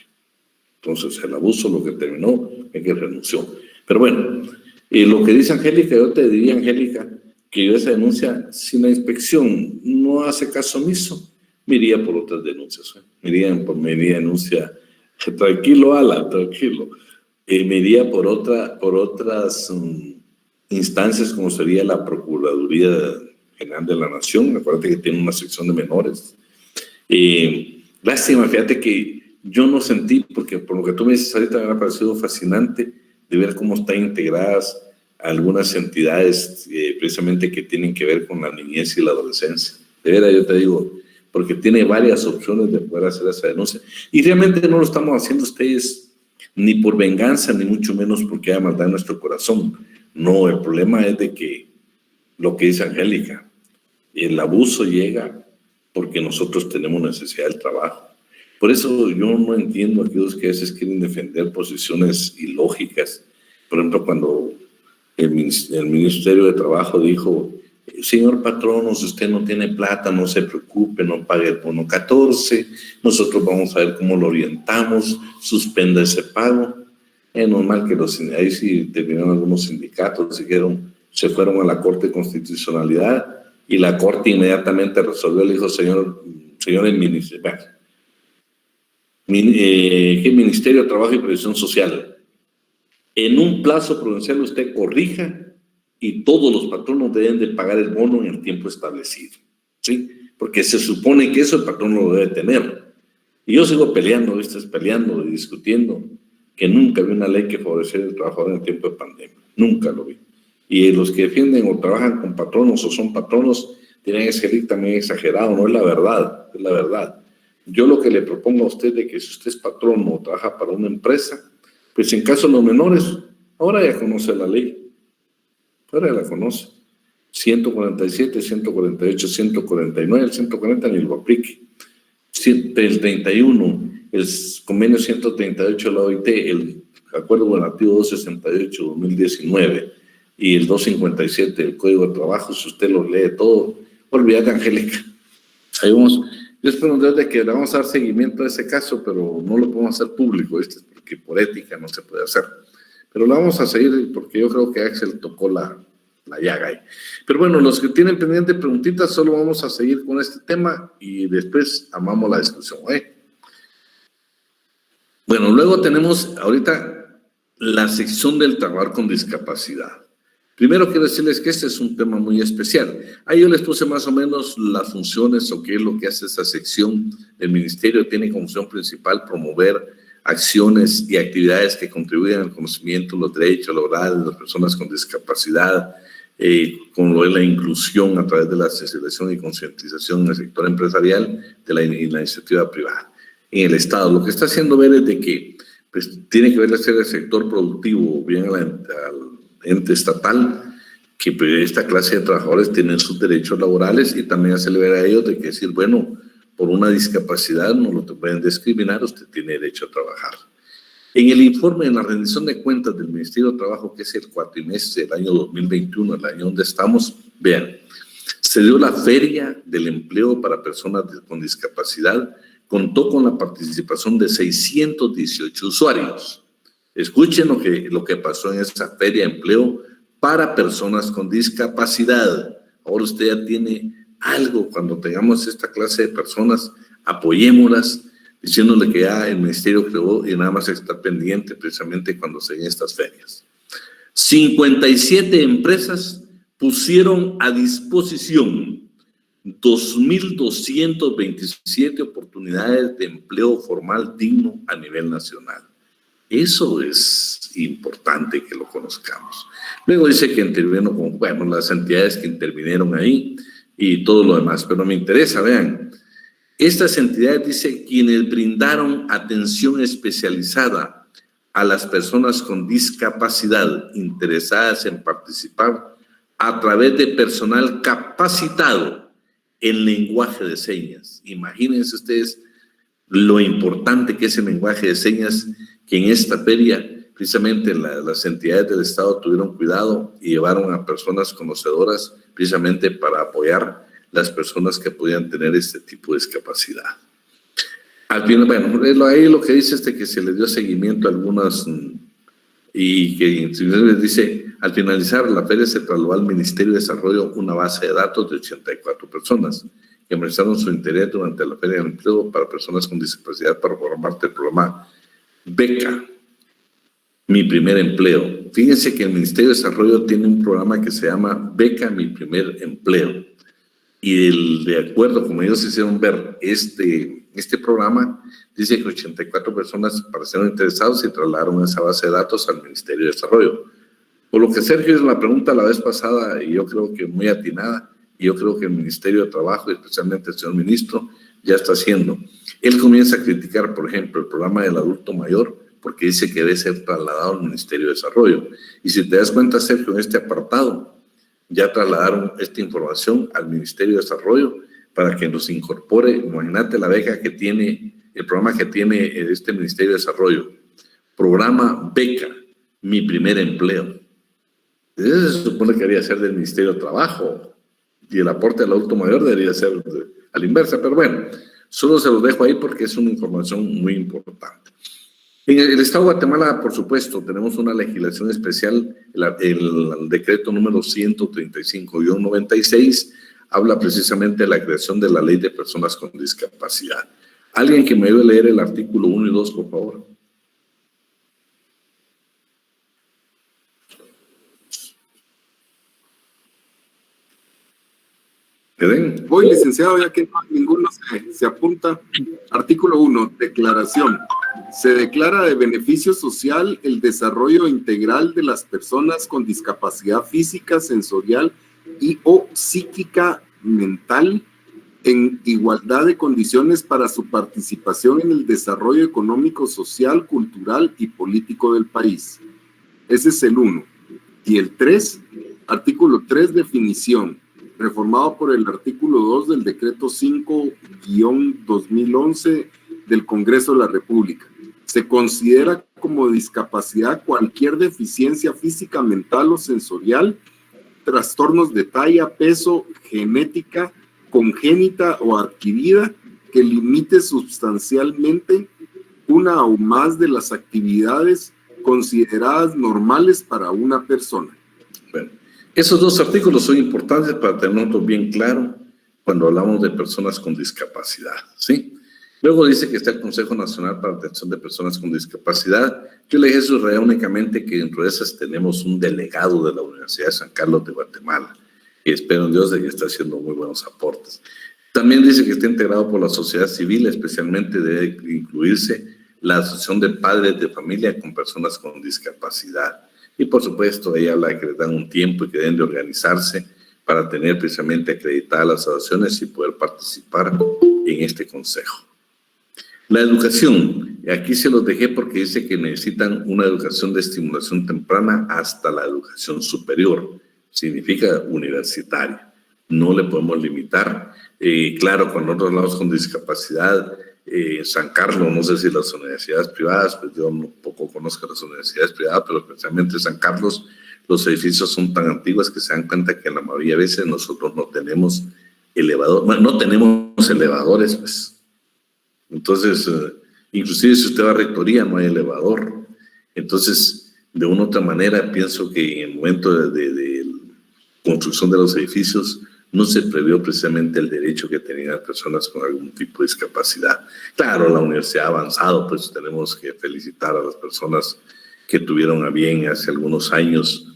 Entonces el abuso lo que terminó es que renunció. Pero bueno, lo que dice Angélica, yo te diría, Angélica, que yo esa denuncia, si la inspección no hace caso omiso, me iría por otras denuncias. Me iría denuncia, tranquilo, Ala, tranquilo. Me iría por otras instancias como sería la Procuraduría General de la Nación. Acuérdate que tiene una sección de menores. Lástima, fíjate que yo no sentí, porque por lo que tú me dices ahorita me ha parecido fascinante de ver cómo están integradas algunas entidades precisamente que tienen que ver con la niñez y la adolescencia. De verdad, yo te digo, porque tiene varias opciones de poder hacer esa denuncia. Y realmente no lo estamos haciendo ustedes ni por venganza, ni mucho menos porque haya maldad en nuestro corazón. No, el problema es de que, lo que dice Angélica, el abuso llega porque nosotros tenemos necesidad del trabajo. Por eso yo no entiendo a aquellos que a veces quieren defender posiciones ilógicas. Por ejemplo, cuando el Ministerio de Trabajo dijo, señor patrono, si usted no tiene plata, no se preocupe, no pague el bono 14, nosotros vamos a ver cómo lo orientamos, suspenda ese pago. Es normal que ahí sí terminaron algunos sindicatos, se fueron a la Corte de Constitucionalidad y la Corte inmediatamente resolvió, le dijo, señor el Ministerio, ¿qué Ministerio de Trabajo y Previsión Social? En un plazo prudencial usted corrija y todos los patronos deben de pagar el bono en el tiempo establecido, ¿sí? Porque se supone que eso el patrón lo debe tener. Y yo sigo peleando y discutiendo que nunca vi una ley que favoreciera el trabajador en el tiempo de pandemia. Nunca lo vi. Y los que defienden o trabajan con patronos o son patronos tienen ese ley también exagerado. No es la verdad, es la verdad. Yo lo que le propongo a usted es que si usted es patrón o trabaja para una empresa, pues en caso de los menores, ahora ya conoce la ley. Ahora ya la conoce. 147, 148, 149, el 140 ni lo aplique. El 31, el convenio 138 de la OIT, el acuerdo gubernativo 268-2019 y el 257 del Código de Trabajo, si usted lo lee todo, olvídate, Angélica. Ahí vamos. Yo espero desde que le vamos a dar seguimiento a ese caso, pero no lo podemos hacer público, porque por ética no se puede hacer. Pero lo vamos a seguir porque yo creo que Axel tocó la llaga ahí. Pero bueno, los que tienen pendiente preguntitas, solo vamos a seguir con este tema y después amamos la discusión. Bueno, luego tenemos ahorita la sección del trabajar con discapacidad. Primero quiero decirles que este es un tema muy especial. Ahí yo les puse más o menos las funciones o qué es lo que hace esta sección. El Ministerio tiene como función principal promover acciones y actividades que contribuyan al conocimiento, los derechos laborales de las personas con discapacidad, con lo de la inclusión a través de la sensibilización y concientización en el sector empresarial y la iniciativa privada. En el Estado, lo que está haciendo ver es de que pues, tiene que ver hacer el sector productivo, bien al ente estatal, que pues, esta clase de trabajadores tienen sus derechos laborales y también hacerle ver a ellos de que decir, bueno, por una discapacidad no lo pueden discriminar, usted tiene derecho a trabajar. En el informe, en la rendición de cuentas del Ministerio de Trabajo, que es el cuatrimestre del año 2021, el año donde estamos, vean, se dio la Feria del Empleo para Personas con Discapacidad, contó con la participación de 618 usuarios. Escuchen lo que pasó en esa Feria de Empleo para personas con discapacidad. Ahora usted ya tiene algo, cuando tengamos esta clase de personas, apoyémoslas, diciéndole que ya el Ministerio creó y nada más está pendiente precisamente cuando se den estas ferias. 57 empresas pusieron a disposición 2.227 oportunidades de empleo formal digno a nivel nacional. Eso es importante que lo conozcamos. Luego dice que intervino con, bueno, las entidades que intervinieron ahí y todo lo demás, pero me interesa, vean, Estas entidades, dice, quienes brindaron atención especializada a las personas con discapacidad interesadas en participar a través de personal capacitado en lenguaje de señas. Imagínense ustedes lo importante que es el lenguaje de señas, que en esta feria precisamente las entidades del Estado tuvieron cuidado y llevaron a personas conocedoras precisamente para apoyar las personas que podían tener este tipo de discapacidad. Al final, bueno, ahí lo que dice que se le dio seguimiento a algunas y que les dice, al finalizar la feria se trasladó al Ministerio de Desarrollo una base de datos de 84 personas que mostraron su interés durante la Feria de Empleo para personas con discapacidad para formar parte del programa Beca, Mi Primer Empleo. Fíjense que el Ministerio de Desarrollo tiene un programa que se llama Beca, Mi Primer Empleo. Y de acuerdo, como ellos hicieron ver este programa, dice que 84 personas parecieron interesados y trasladaron esa base de datos al Ministerio de Desarrollo. Por lo que Sergio hizo la pregunta la vez pasada, y yo creo que muy atinada, y yo creo que el Ministerio de Trabajo, y especialmente el señor ministro, ya está haciendo. Él comienza a criticar, por ejemplo, el programa del adulto mayor, porque dice que debe ser trasladado al Ministerio de Desarrollo. Y si te das cuenta, Sergio, en este apartado, ya trasladaron esta información al Ministerio de Desarrollo para que nos incorpore. Imagínate la beca que tiene, el programa que tiene este Ministerio de Desarrollo. Programa Beca, Mi Primer Empleo. Ese se supone que debería ser del Ministerio de Trabajo y el aporte del adulto mayor debería ser a la inversa, pero bueno, solo se los dejo ahí porque es una información muy importante. En el Estado de Guatemala, por supuesto, tenemos una legislación especial, el decreto número 135-96, habla precisamente de la creación de la Ley de Personas con Discapacidad. ¿Alguien que me ayude a leer el artículo 1 y 2, por favor? Voy, licenciado, ya que ninguno se apunta. Artículo 1, declaración. Se declara de beneficio social el desarrollo integral de las personas con discapacidad física, sensorial y o psíquica mental en igualdad de condiciones para su participación en el desarrollo económico, social, cultural y político del país. Ese es el 1. Y el 3, artículo 3, definición. Reformado por el artículo 2 del decreto 5-2011 del Congreso de la República. Se considera como discapacidad cualquier deficiencia física, mental o sensorial, trastornos de talla, peso, genética, congénita o adquirida que limite sustancialmente una o más de las actividades consideradas normales para una persona. Bueno, esos dos artículos son importantes para tenerlo bien claro cuando hablamos de personas con discapacidad, ¿sí? Luego dice que está el Consejo Nacional para la Atención de Personas con Discapacidad. Yo le dije subrayar únicamente que dentro de esas tenemos un delegado de la Universidad de San Carlos de Guatemala, que espero en Dios de que está haciendo muy buenos aportes. También dice que está integrado por la sociedad civil, especialmente debe incluirse la Asociación de Padres de Familia con Personas con Discapacidad. Y por supuesto, ella habla de que les dan un tiempo y que deben de organizarse para tener precisamente acreditadas las asociaciones y poder participar en este consejo. La educación, aquí se los dejé porque dice que necesitan una educación de estimulación temprana hasta la educación superior, significa universitaria. No le podemos limitar. Claro, cuando nosotros hablamos con discapacidad, San Carlos, no sé si las universidades privadas, pues yo no poco conozco las universidades privadas, pero especialmente San Carlos, los edificios son tan antiguos que se dan cuenta que la mayoría de veces nosotros no tenemos elevador, bueno, no tenemos elevadores, pues. Entonces, inclusive si usted va a rectoría no hay elevador. Entonces, de una u otra manera, pienso que en el momento de construcción de los edificios no se previó precisamente el derecho que tenían las personas con algún tipo de discapacidad. Claro, la universidad ha avanzado, pues tenemos que felicitar a las personas que tuvieron a bien hace algunos años,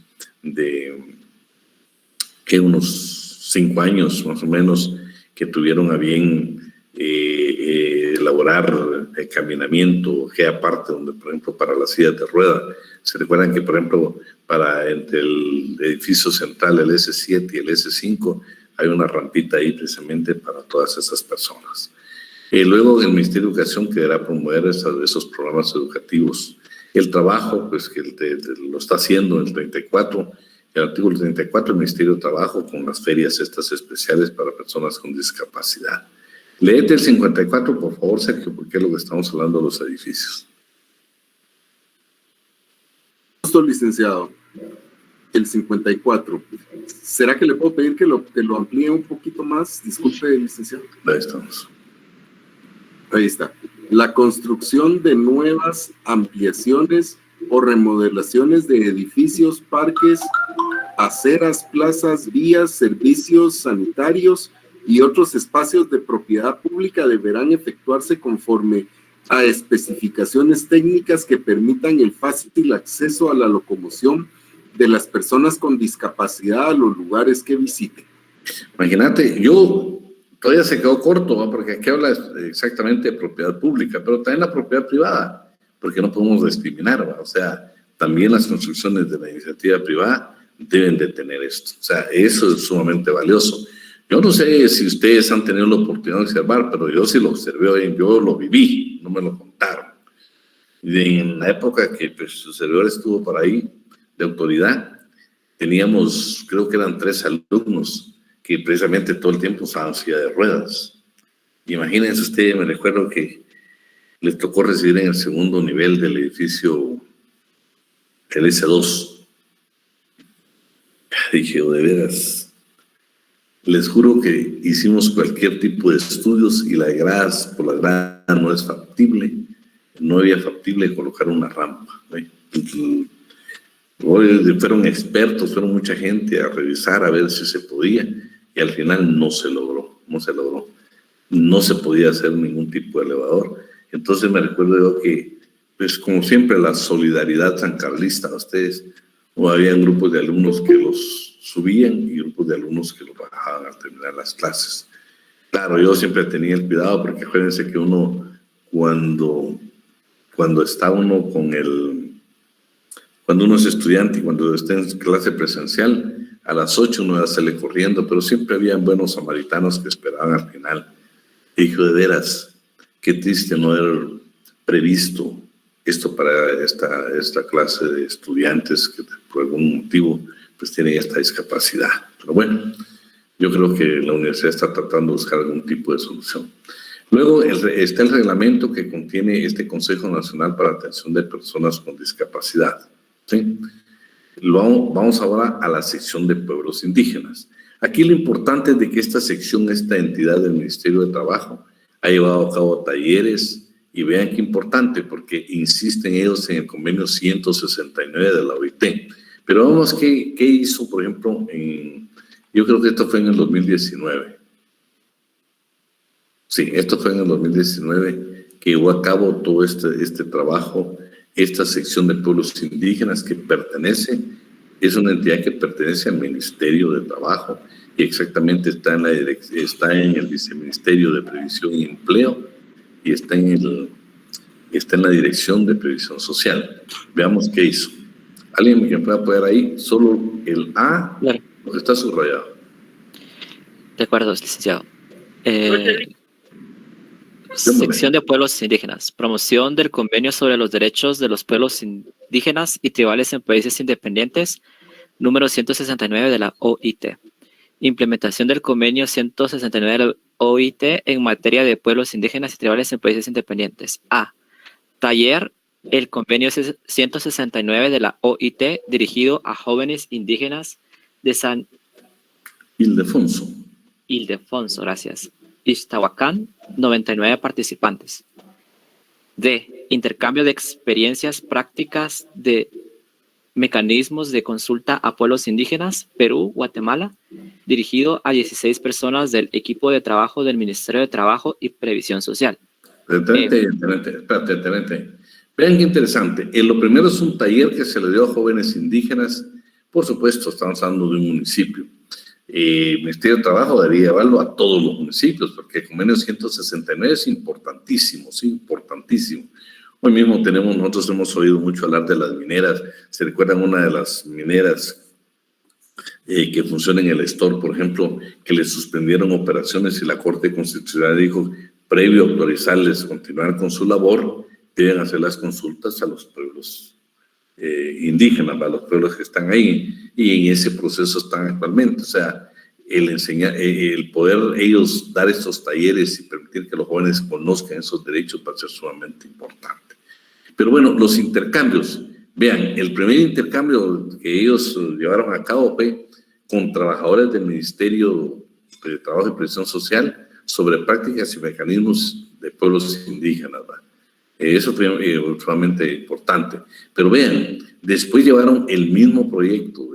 unos 5 años más o menos, que tuvieron a bien elaborar el caminamiento, que aparte donde, por ejemplo, para las sillas de rueda, se recuerdan que, por ejemplo, entre el edificio central, el S7 y el S5, hay una rampita ahí precisamente para todas esas personas. Luego el Ministerio de Educación quedará promover esos programas educativos. El trabajo, pues que lo está haciendo en el 34, el artículo 34 del Ministerio de Trabajo con las ferias estas especiales para personas con discapacidad. Léete el 54, por favor, Sergio, porque es lo que estamos hablando de los edificios. Licenciado, el 54. ¿Será que le puedo pedir que lo amplíe un poquito más? Disculpe, licenciado. Ahí estamos. Ahí está. La construcción de nuevas ampliaciones o remodelaciones de edificios, parques, aceras, plazas, vías, servicios sanitarios y otros espacios de propiedad pública deberán efectuarse conforme a especificaciones técnicas que permitan el fácil acceso a la locomoción de las personas con discapacidad a los lugares que visiten. Imagínate, yo todavía se quedó corto, ¿no? Porque aquí habla exactamente de propiedad pública, pero también la propiedad privada, porque no podemos discriminar, ¿no? O sea, también las construcciones de la iniciativa privada deben de tener esto. O sea, eso es sumamente valioso. Yo no sé si ustedes han tenido la oportunidad de observar, pero yo sí lo observé, yo lo viví, no me lo contaron. Y en la época que pues, su servidor estuvo por ahí, de autoridad, teníamos, creo que eran 3 alumnos que precisamente todo el tiempo usaban silla de ruedas. Imagínense ustedes, me recuerdo que les tocó recibir en el segundo nivel del edificio, el S2. Dije, de veras, les juro que hicimos cualquier tipo de estudios y la grada, por la grada no es factible, no había factible colocar una rampa, ¿no? Fueron expertos, fueron mucha gente a revisar a ver si se podía y al final no se logró, no se podía hacer ningún tipo de elevador. Entonces me recuerdo yo que, pues como siempre, la solidaridad sancarlista, ustedes, o había grupos de alumnos que los subían y grupos de alumnos que los bajaban al terminar las clases. Claro, yo siempre tenía el cuidado porque acuérdense que uno, cuando está uno cuando uno es estudiante y cuando está en clase presencial, a las 8 uno ya sale corriendo, pero siempre habían buenos samaritanos que esperaban al final. Y dije, de veras, qué triste no haber previsto esto para esta clase de estudiantes que por algún motivo pues tienen esta discapacidad. Pero bueno, yo creo que la universidad está tratando de buscar algún tipo de solución. Luego está el reglamento que contiene este Consejo Nacional para la Atención de Personas con Discapacidad. ¿Sí? Vamos ahora a la sección de pueblos indígenas. Aquí lo importante es de que esta sección, esta entidad del Ministerio de Trabajo, ha llevado a cabo talleres y vean qué importante, porque insisten ellos en el convenio 169 de la OIT. Pero vamos, ¿qué hizo, por ejemplo, yo creo que esto fue en el 2019. Sí, esto fue en el 2019 que llevó a cabo todo este trabajo. Esta sección de pueblos indígenas que es una entidad que pertenece al Ministerio de Trabajo y exactamente está en el Viceministerio de Previsión y Empleo y está en la Dirección de Previsión Social. Veamos qué hizo. ¿Alguien que pueda poner ahí solo el A? Claro. Porque está subrayado. De acuerdo, licenciado. Sección de pueblos indígenas. Promoción del convenio sobre los derechos de los pueblos indígenas y tribales en países independientes, número 169 de la OIT. Implementación del convenio 169 de la OIT en materia de pueblos indígenas y tribales en países independientes. A. Taller. El convenio 169 de la OIT dirigido a jóvenes indígenas de San Ildefonso, gracias. Ixtahuacán, 99 participantes. D. Intercambio de experiencias prácticas de mecanismos de consulta a pueblos indígenas, Perú, Guatemala, dirigido a 16 personas del equipo de trabajo del Ministerio de Trabajo y Previsión Social. Espérate. Vean qué interesante. Lo primero es un taller que se le dio a jóvenes indígenas. Por supuesto, estamos hablando de un municipio. El Ministerio de Trabajo debería llevarlo a todos los municipios, porque el convenio 169 es importantísimo, sí, importantísimo. Hoy mismo nosotros hemos oído mucho hablar de las mineras. ¿Se recuerdan una de las mineras que funciona en el Estor, por ejemplo, que le suspendieron operaciones y la Corte Constitucional dijo, previo a autorizarles continuar con su labor, deben hacer las consultas a los pueblos indígenas, a los pueblos que están ahí, y en ese proceso están actualmente. O sea, el poder ellos dar estos talleres y permitir que los jóvenes conozcan esos derechos va a ser sumamente importante. Pero bueno, los intercambios. Vean, el primer intercambio que ellos llevaron a cabo fue con trabajadores del Ministerio de Trabajo y Previsión Social sobre prácticas y mecanismos de pueblos indígenas, ¿verdad? Eso fue sumamente importante. Pero vean, después llevaron el mismo proyecto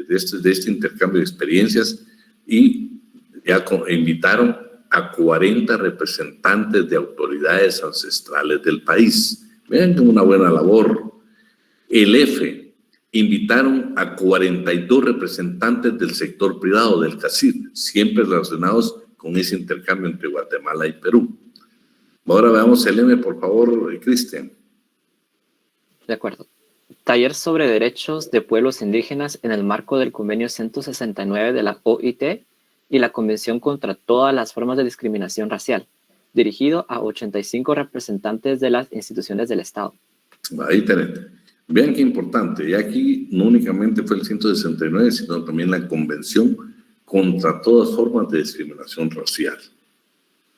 de este intercambio de experiencias y ya invitaron a 40 representantes de autoridades ancestrales del país. Vean, una buena labor. El F, invitaron a 42 representantes del sector privado, del CACID, siempre relacionados con ese intercambio entre Guatemala y Perú. Ahora veamos el M, por favor, Cristian. De acuerdo. Taller sobre derechos de pueblos indígenas en el marco del convenio 169 de la OIT y la Convención contra todas las formas de discriminación racial, dirigido a 85 representantes de las instituciones del Estado. Ahí tenés. Vean qué importante, y aquí no únicamente fue el 169, sino también la Convención contra todas formas de discriminación racial.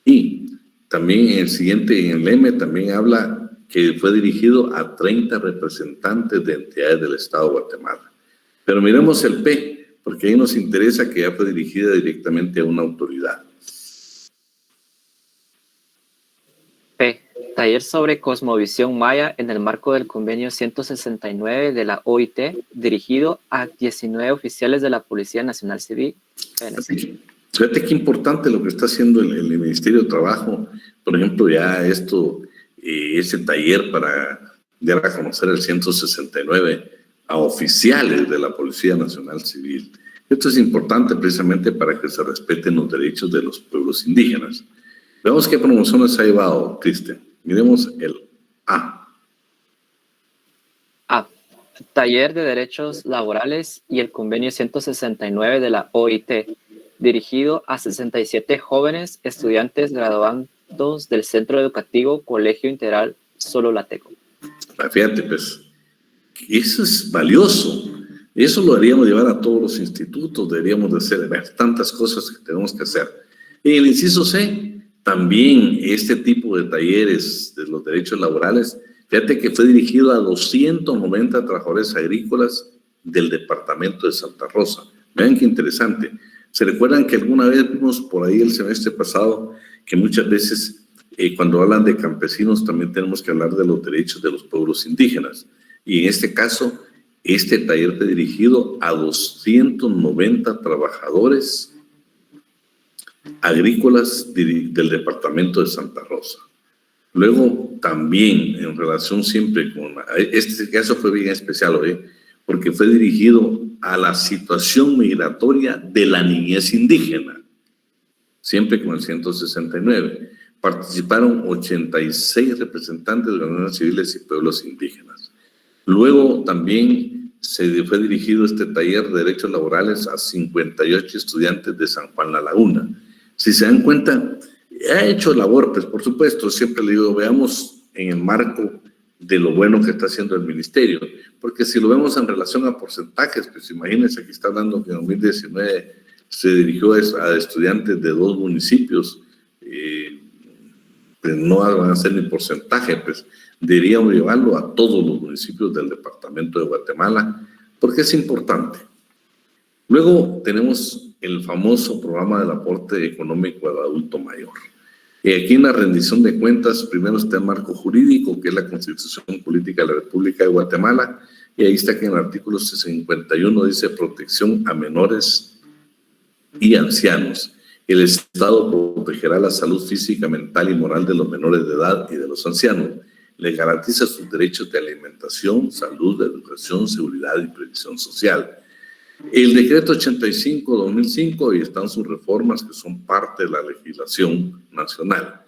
Y también en el siguiente, en el M, también habla que fue dirigido a 30 representantes de entidades del Estado de Guatemala. Pero miremos el P, porque ahí nos interesa que ya fue dirigida directamente a una autoridad. P. Taller sobre cosmovisión maya en el marco del convenio 169 de la OIT, dirigido a 19 oficiales de la Policía Nacional Civil. Fíjate qué importante lo que está haciendo el Ministerio de Trabajo. Por ejemplo, ya ese taller para dar a conocer el 169 a oficiales de la Policía Nacional Civil. Esto es importante precisamente para que se respeten los derechos de los pueblos indígenas. Veamos qué promociones ha llevado, Cristian. Miremos el A. A. Taller de Derechos Laborales y el Convenio 169 de la OIT, dirigido a 67 jóvenes estudiantes graduandos del Centro Educativo Colegio Integral Sololateco. Fíjate, pues, eso es valioso. Eso lo deberíamos llevar a todos los institutos, deberíamos de hacer tantas cosas que tenemos que hacer. En el inciso C, también este tipo de talleres de los derechos laborales, fíjate que fue dirigido a 290 trabajadores agrícolas del departamento de Santa Rosa. Vean qué interesante. ¿Se recuerdan que alguna vez vimos por ahí el semestre pasado que muchas veces cuando hablan de campesinos también tenemos que hablar de los derechos de los pueblos indígenas? Y en este caso, este taller fue dirigido a 290 trabajadores agrícolas del departamento de Santa Rosa. Luego también en relación siempre con, este caso fue bien especial, porque fue dirigido a la situación migratoria de la niñez indígena, siempre con el 169. Participaron 86 representantes de organizaciones civiles y pueblos indígenas. Luego también se fue dirigido este taller de derechos laborales a 58 estudiantes de San Juan La Laguna. Si se dan cuenta, ha hecho labor, pues por supuesto, siempre le digo, veamos en el marco de lo bueno que está haciendo el ministerio, porque si lo vemos en relación a porcentajes, pues imagínense, aquí está hablando que en 2019 se dirigió a estudiantes de 2 municipios, pues no van a ser ni porcentaje, pues deberíamos llevarlo a todos los municipios del departamento de Guatemala, porque es importante. Luego tenemos el famoso programa del aporte económico al adulto mayor. Aquí en la rendición de cuentas, primero está el marco jurídico, que es la Constitución Política de la República de Guatemala, y ahí está que en el artículo 51 dice protección a menores y ancianos. El Estado protegerá la salud física, mental y moral de los menores de edad y de los ancianos. Les garantiza sus derechos de alimentación, salud, educación, seguridad y previsión social. El decreto 85-2005 y están sus reformas que son parte de la legislación nacional.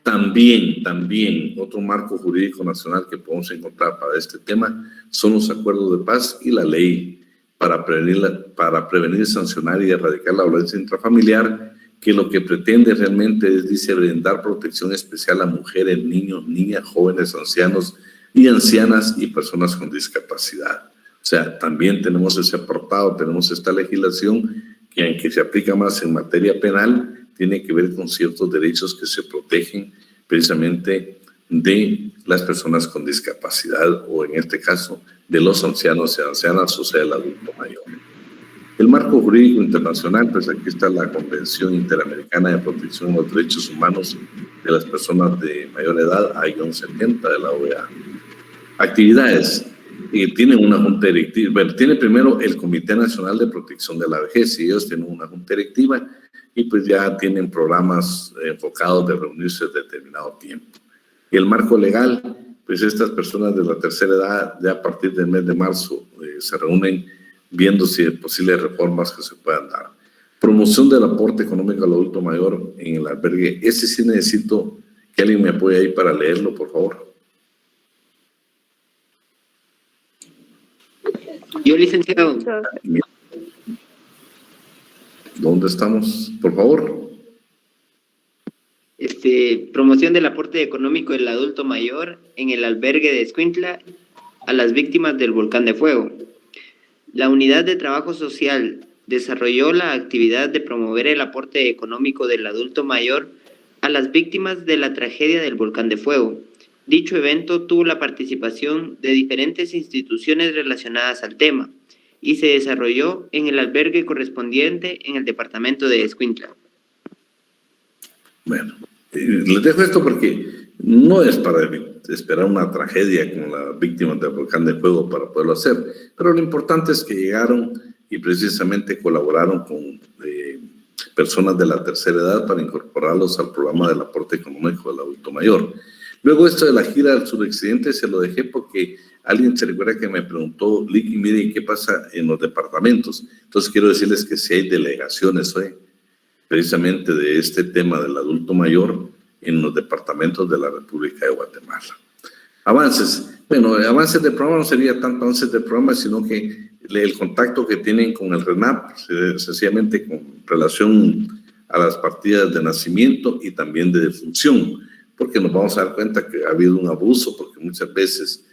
También otro marco jurídico nacional que podemos encontrar para este tema son los acuerdos de paz y la ley para prevenir, sancionar y erradicar la violencia intrafamiliar que lo que pretende realmente es, dice, brindar protección especial a mujeres, niños, niñas, jóvenes, ancianos y ancianas y personas con discapacidad. O sea, también tenemos ese apartado, tenemos esta legislación que, aunque se aplica más en materia penal, tiene que ver con ciertos derechos que se protegen precisamente de las personas con discapacidad, o en este caso de los ancianos y ancianas, o sea, el adulto mayor. El marco jurídico internacional, pues aquí está la Convención Interamericana de Protección de los Derechos Humanos de las Personas de Mayor Edad, I-70 de la OEA. Actividades. Tienen una junta directiva. Bueno, tiene primero el Comité Nacional de Protección de la Vejez, y ellos tienen una junta directiva y pues ya tienen programas enfocados de reunirse en determinado tiempo. El marco legal, pues estas personas de la tercera edad, ya a partir del mes de marzo, se reúnen viendo si hay posibles reformas que se puedan dar. Promoción del aporte económico al adulto mayor en el albergue. Ese sí necesito que alguien me apoye ahí para leerlo, por favor. Yo, licenciado. ¿Dónde estamos? Por favor. Promoción del aporte económico del adulto mayor en el albergue de Escuintla a las víctimas del volcán de fuego. La Unidad de Trabajo Social desarrolló la actividad de promover el aporte económico del adulto mayor a las víctimas de la tragedia del volcán de fuego. Dicho evento tuvo la participación de diferentes instituciones relacionadas al tema y se desarrolló en el albergue correspondiente en el departamento de Escuintla. Bueno, les dejo esto porque no es para esperar una tragedia con las víctimas del volcán de fuego para poderlo hacer, pero lo importante es que llegaron y precisamente colaboraron con personas de la tercera edad para incorporarlos al programa del aporte económico del adulto mayor. Luego esto de la gira al suroccidente se lo dejé porque alguien se recuerda que me preguntó, Licky, mire, ¿qué pasa en los departamentos? Entonces quiero decirles que si hay delegaciones precisamente de este tema del adulto mayor en los departamentos de la República de Guatemala. Avances. Bueno, avances del programa no sería tanto avances del programa, sino que el contacto que tienen con el RENAP, sencillamente con relación a las partidas de nacimiento y también de defunción, porque nos vamos a dar cuenta que ha habido un abuso, porque muchas veces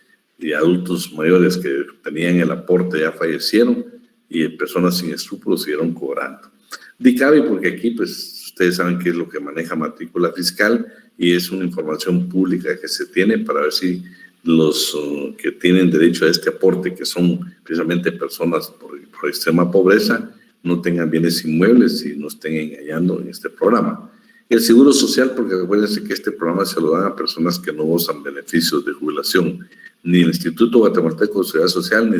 adultos mayores que tenían el aporte ya fallecieron y personas sin escrúpulos siguieron cobrando. DICABI, porque aquí pues ustedes saben qué es lo que maneja matrícula fiscal y es una información pública que se tiene para ver si los que tienen derecho a este aporte, que son precisamente personas por extrema pobreza, no tengan bienes inmuebles y no estén engañando en este programa. El seguro social, porque acuérdense que este programa se lo dan a personas que no gozan beneficios de jubilación, ni del Instituto Guatemalteco de Seguridad Social,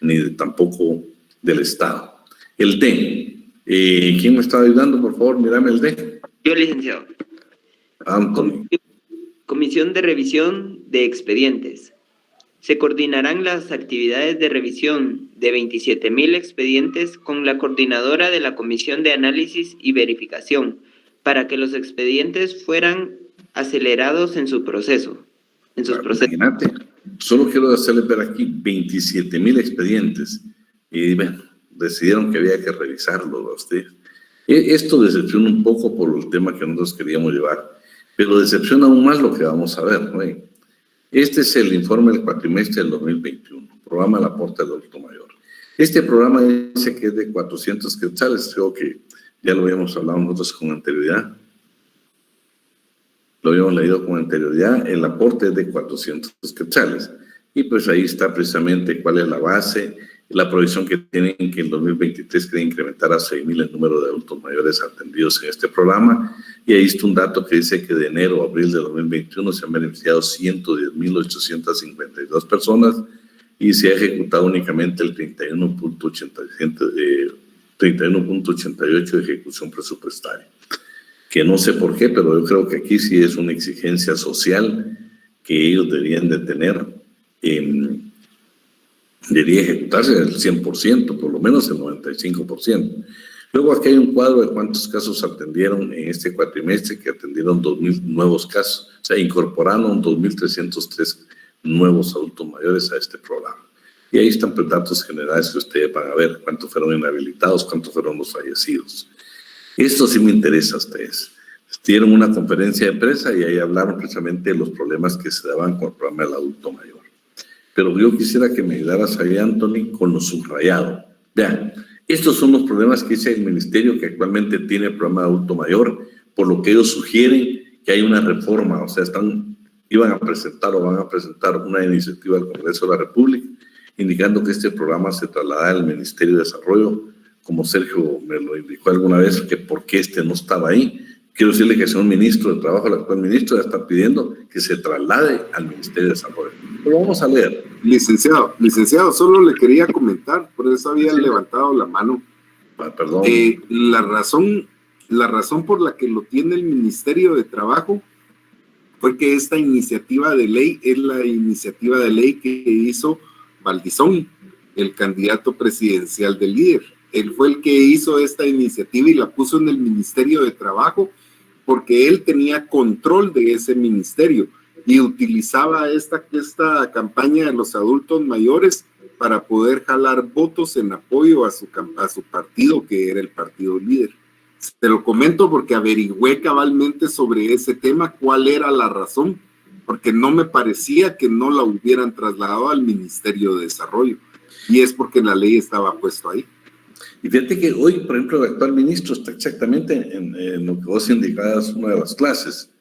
ni tampoco del Estado. El D. ¿Quién me está ayudando? Por favor, mírame el D. Yo, licenciado. Anthony. Comisión de Revisión de Expedientes. Se coordinarán las actividades de revisión de 27,000 expedientes con la coordinadora de la Comisión de Análisis y Verificación para que los expedientes fueran acelerados en su proceso. Imagínate, solo quiero hacerles ver aquí 27,000 expedientes y bueno, decidieron que había que revisarlo a ustedes. Esto decepciona un poco por el tema que nosotros queríamos llevar, pero decepciona aún más lo que vamos a ver, ¿no? Este es el informe del cuatrimestre del 2021, programa del aporte del adulto mayor. Este programa dice que es de 400 quetzales, creo que ya lo habíamos hablado nosotros con anterioridad. Lo habíamos leído con anterioridad, el aporte es de 400 quetzales. Y pues ahí está precisamente cuál es la base, la proyección que tienen que en 2023 quieren incrementar a 6,000 el número de adultos mayores atendidos en este programa. Y ahí está un dato que dice que de enero a abril de 2021 se han beneficiado 110,852 personas y se ha ejecutado únicamente el 31.88 de ejecución presupuestaria. Que no sé por qué, pero yo creo que aquí sí es una exigencia social que ellos deberían de tener. Debería ejecutarse el 100%, por lo menos el 95%. Luego aquí hay un cuadro de cuántos casos atendieron en este cuatrimestre, que atendieron 2,000 nuevos casos, o sea, incorporaron 2,303 nuevos adultos mayores a este programa. Y ahí están pues, datos generales que ustedes van a ver, cuántos fueron inhabilitados, cuántos fueron los fallecidos. Esto sí me interesa a ustedes. Dieron una conferencia de prensa y ahí hablaron precisamente de los problemas que se daban con el programa del adulto mayor. Pero yo quisiera que me ayudaras ahí, Anthony, con lo subrayado. Vean, estos son los problemas que dice el ministerio que actualmente tiene el programa de adulto mayor, por lo que ellos sugieren que hay una reforma, o sea, iban a presentar o van a presentar una iniciativa al Congreso de la República indicando que este programa se traslada al Ministerio de Desarrollo, como Sergio me lo indicó alguna vez, que por qué no estaba ahí. Quiero decirle que el señor ministro de Trabajo, el actual ministro, ya está pidiendo que se traslade al Ministerio de Desarrollo. Pero vamos a leer. Licenciado, solo le quería comentar, por eso había levantado la mano. Perdón. La razón por la que lo tiene el Ministerio de Trabajo fue que esta iniciativa de ley es la iniciativa de ley que hizo Valdizón, el candidato presidencial del líder. Él fue el que hizo esta iniciativa y la puso en el Ministerio de Trabajo porque él tenía control de ese ministerio y utilizaba esta campaña de los adultos mayores para poder jalar votos en apoyo a su partido, que era el partido líder. Te lo comento porque averigüé cabalmente sobre ese tema, cuál era la razón, porque no me parecía que no la hubieran trasladado al Ministerio de Desarrollo, y es porque la ley estaba puesta ahí. Y fíjate que hoy, por ejemplo, el actual ministro está exactamente en lo que vos indicabas una de las clases,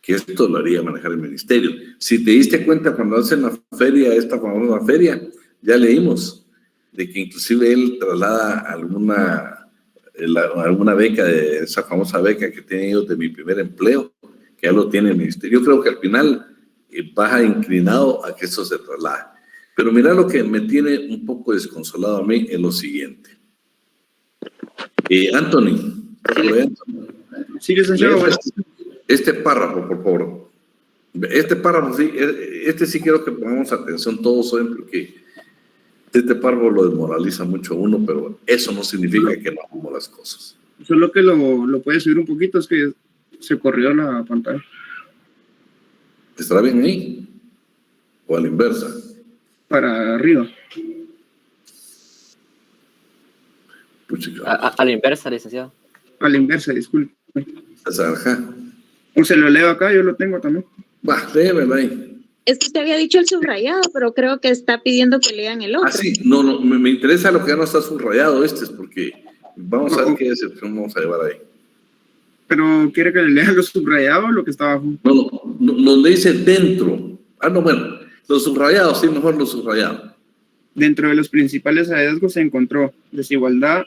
que esto lo haría manejar el ministerio. Si te diste cuenta cuando hacen la feria, esta famosa feria, ya leímos de que inclusive él traslada alguna beca, de esa famosa beca que tienen ellos de Mi Primer Empleo, que ya lo tiene el ministerio. Yo creo que al final baja inclinado a que eso se traslade. Pero mira, lo que me tiene un poco desconsolado a mí es lo siguiente. Anthony. Sí, licenciado. Este párrafo, por favor. Este párrafo, sí, sí quiero que pongamos atención todos hoy, porque este párrafo lo desmoraliza mucho a uno, pero eso no significa que no hagamos las cosas. Solo que lo puede subir un poquito, es que se corrió la pantalla. ¿Estará bien ahí? ¿O a la inversa? Para arriba. A la inversa, licenciado. A la inversa, disculpe. Ajá. O se lo leo acá, yo lo tengo también. Va, léemelo ahí. Es que te había dicho el subrayado, pero creo que está pidiendo que lean el otro. Ah, sí, no, me interesa lo que ya no está subrayado es porque vamos a ver qué decepción vamos a llevar ahí. Pero ¿quiere que le lean lo subrayado o lo que está abajo? No, donde dice dentro. Bueno, los subrayados, sí, mejor los subrayados. Dentro de los principales hallazgos se encontró desigualdad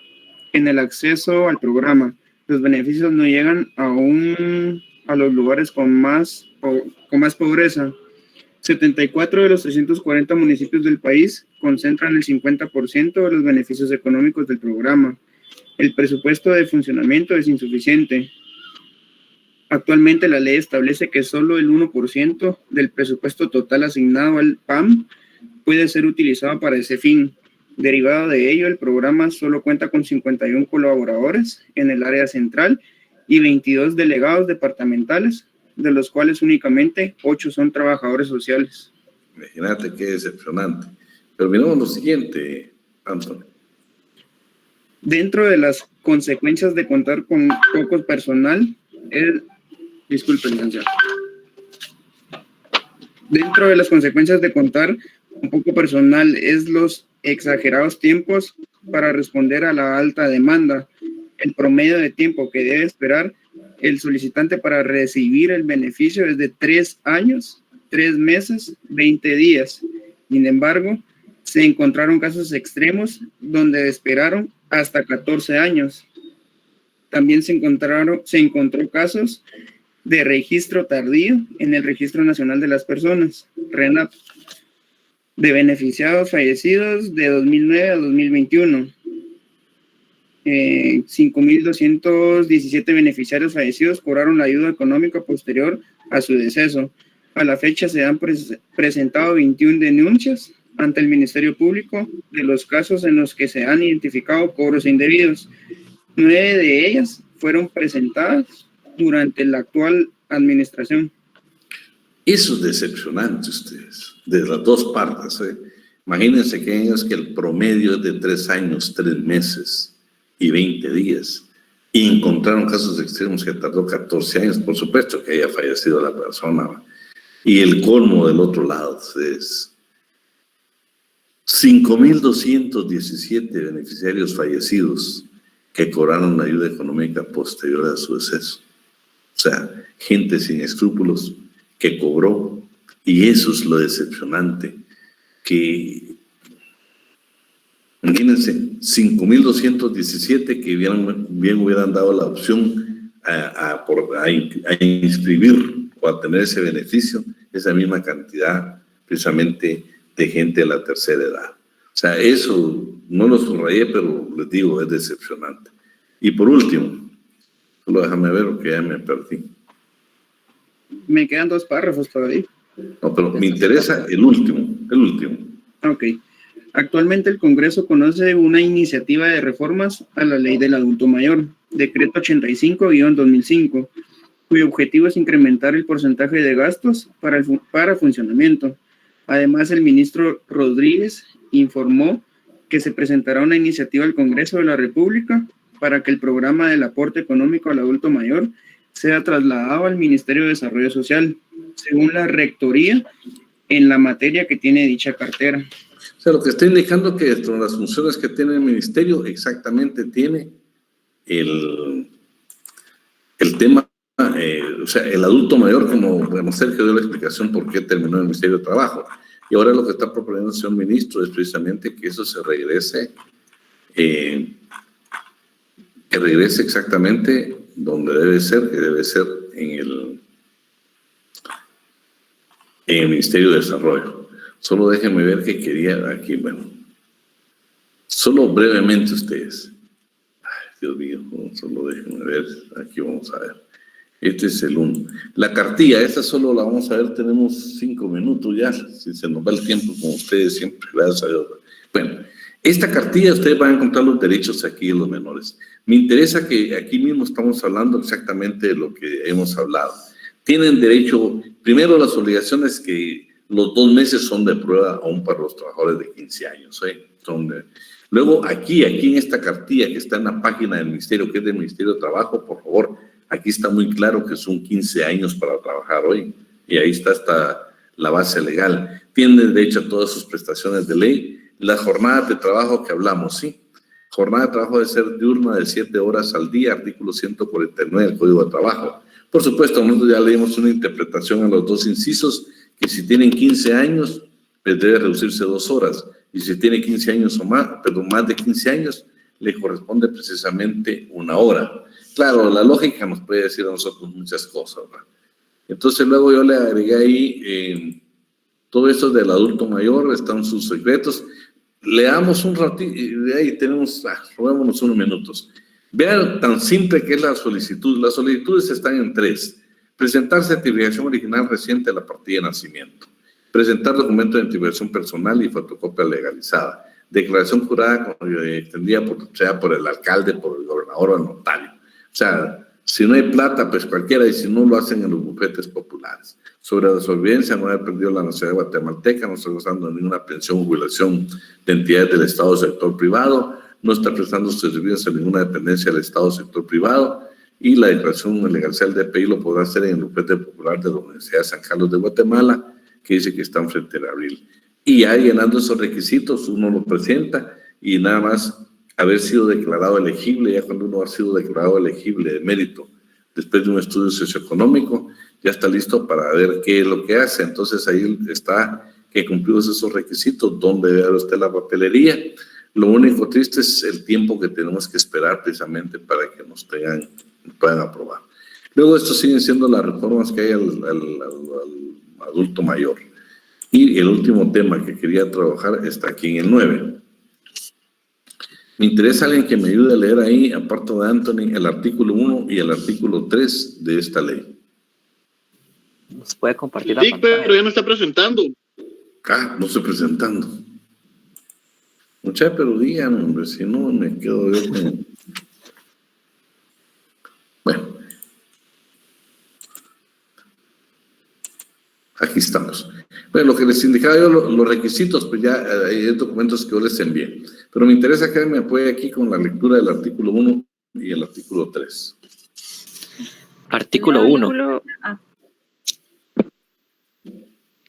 en el acceso al programa. Los beneficios no llegan aún a los lugares con más pobreza. 74 de los 340 municipios del país concentran el 50% de los beneficios económicos del programa. El presupuesto de funcionamiento es insuficiente. Actualmente la ley establece que solo el 1% del presupuesto total asignado al PAM puede ser utilizado para ese fin. Derivado de ello, el programa solo cuenta con 51 colaboradores en el área central y 22 delegados departamentales, de los cuales únicamente 8 son trabajadores sociales. Imagínate qué decepcionante. Pero miramos lo siguiente, Anthony. Dentro de las consecuencias de contar con poco personal, disculpe, licenciado. Dentro de las consecuencias de contar con poco personal es los exagerados tiempos para responder a la alta demanda. El promedio de tiempo que debe esperar el solicitante para recibir el beneficio es de 3 años, 3 meses, 20 días. Sin embargo, se encontraron casos extremos donde esperaron hasta 14 años. También se encontró casos de registro tardío en el Registro Nacional de las Personas, RENAP, de beneficiados fallecidos de 2009 a 2021. 5.217 beneficiarios fallecidos cobraron la ayuda económica posterior a su deceso. A la fecha se han presentado 21 denuncias ante el Ministerio Público de los casos en los que se han identificado cobros indebidos. 9 de ellas fueron presentadas durante la actual administración. Eso es decepcionante, ustedes, de las dos partes. Imagínense que el promedio es de 3 años, 3 meses y 20 días. Y encontraron casos extremos que tardó 14 años, por supuesto que haya fallecido la persona. Y el colmo del otro lado es 5.217 beneficiarios fallecidos que cobraron la ayuda económica posterior a su deceso. O sea, gente sin escrúpulos que cobró, y eso es lo decepcionante, que imagínense, 5.217 que bien hubieran dado la opción a inscribir o a tener ese beneficio, esa misma cantidad precisamente de gente de la tercera edad. O sea, eso no lo subrayé, pero les digo, es decepcionante. Y por último, solo déjame ver porque ya me perdí. Me quedan 2 párrafos todavía. No, pero me interesa el último. Ok. Actualmente el Congreso conoce una iniciativa de reformas a la Ley del Adulto Mayor, Decreto 85-2005, cuyo objetivo es incrementar el porcentaje de gastos para funcionamiento. Además, el ministro Rodríguez informó que se presentará una iniciativa al Congreso de la República para que el programa del aporte económico al adulto mayor sea trasladado al Ministerio de Desarrollo Social, según la rectoría en la materia que tiene dicha cartera. O sea, lo que está indicando que dentro de las funciones que tiene el ministerio exactamente tiene el tema, o sea, el adulto mayor, como bueno, Sergio dio la explicación por qué terminó en el Ministerio de Trabajo. Y ahora lo que está proponiendo el señor ministro es precisamente que eso se regrese, que regrese exactamente donde debe ser, que debe ser en el Ministerio de Desarrollo. Solo déjenme ver que quería aquí, bueno, solo brevemente ustedes. Ay, Dios mío, solo déjenme ver, aquí vamos a ver. Este es el 1. La cartilla, esta solo la vamos a ver, tenemos 5 minutos ya, si se nos va el tiempo con ustedes siempre, gracias a Dios. Bueno, esta cartilla ustedes van a encontrar los derechos aquí de los menores. Me interesa que aquí mismo estamos hablando exactamente de lo que hemos hablado. Tienen derecho, primero las obligaciones que los 2 meses son de prueba aún para los trabajadores de 15 años. Luego aquí en esta cartilla que está en la página del Ministerio, que es del Ministerio de Trabajo, por favor, aquí está muy claro que son 15 años para trabajar hoy. Y ahí está hasta la base legal. Tienen derecho a todas sus prestaciones de ley. Las jornadas de trabajo que hablamos, ¿sí? Jornada de trabajo debe ser diurna de 7 horas al día, artículo 149 del Código de Trabajo. Por supuesto, nosotros ya leímos una interpretación a los 2 incisos, que si tienen 15 años, pues debe reducirse 2 horas. Y si tiene 15 años o más, perdón, más de 15 años, le corresponde precisamente 1 hora. Claro, la lógica nos puede decir a nosotros muchas cosas, ¿verdad? Entonces luego yo le agregué ahí todo eso del adulto mayor, están sus secretos. Leamos un ratito, de ahí tenemos, robémonos unos minutos. Vean tan simple que es la solicitud. Las solicitudes están en 3. Presentar certificación original reciente de la partida de nacimiento. Presentar documento de identificación personal y fotocopia legalizada. Declaración jurada extendida sea por el alcalde, por el gobernador o el notario. O sea, si no hay plata, pues cualquiera, y si no lo hacen en los bufetes populares. Sobre la solvencia, no haber perdido la nacionalidad guatemalteca, no está gozando de ninguna pensión o jubilación de entidades del Estado o sector privado, no está prestando servicios en ninguna dependencia del Estado o sector privado, y la declaración de legalidad del DPI lo podrá hacer en el bufete popular de la Universidad de San Carlos de Guatemala, que dice que están frente al abril. Y ya llenando esos requisitos, uno lo presenta y nada más haber sido declarado elegible. Ya cuando uno ha sido declarado elegible de mérito, después de un estudio socioeconómico, ya está listo para ver qué es lo que hace. Entonces ahí está que cumplidos esos requisitos, dónde debe usted la papelería. Lo único triste es el tiempo que tenemos que esperar precisamente para que nos puedan aprobar. Luego estos siguen siendo las reformas que hay al adulto mayor. Y el último tema que quería trabajar está aquí en el 9. Me interesa alguien que me ayude a leer ahí, aparte de Anthony, el artículo 1 y el artículo 3 de esta ley. ¿Nos puede compartir la pantalla? Pero ya no está presentando. No estoy presentando. Muchachos, pero digan, hombre, si no me quedo yo con... Bueno. Aquí estamos. Bueno, lo que les indicaba yo, los requisitos, pues ya hay documentos que yo les envié. Pero me interesa que me apoye aquí con la lectura del artículo 1 y el artículo 3. Artículo 1.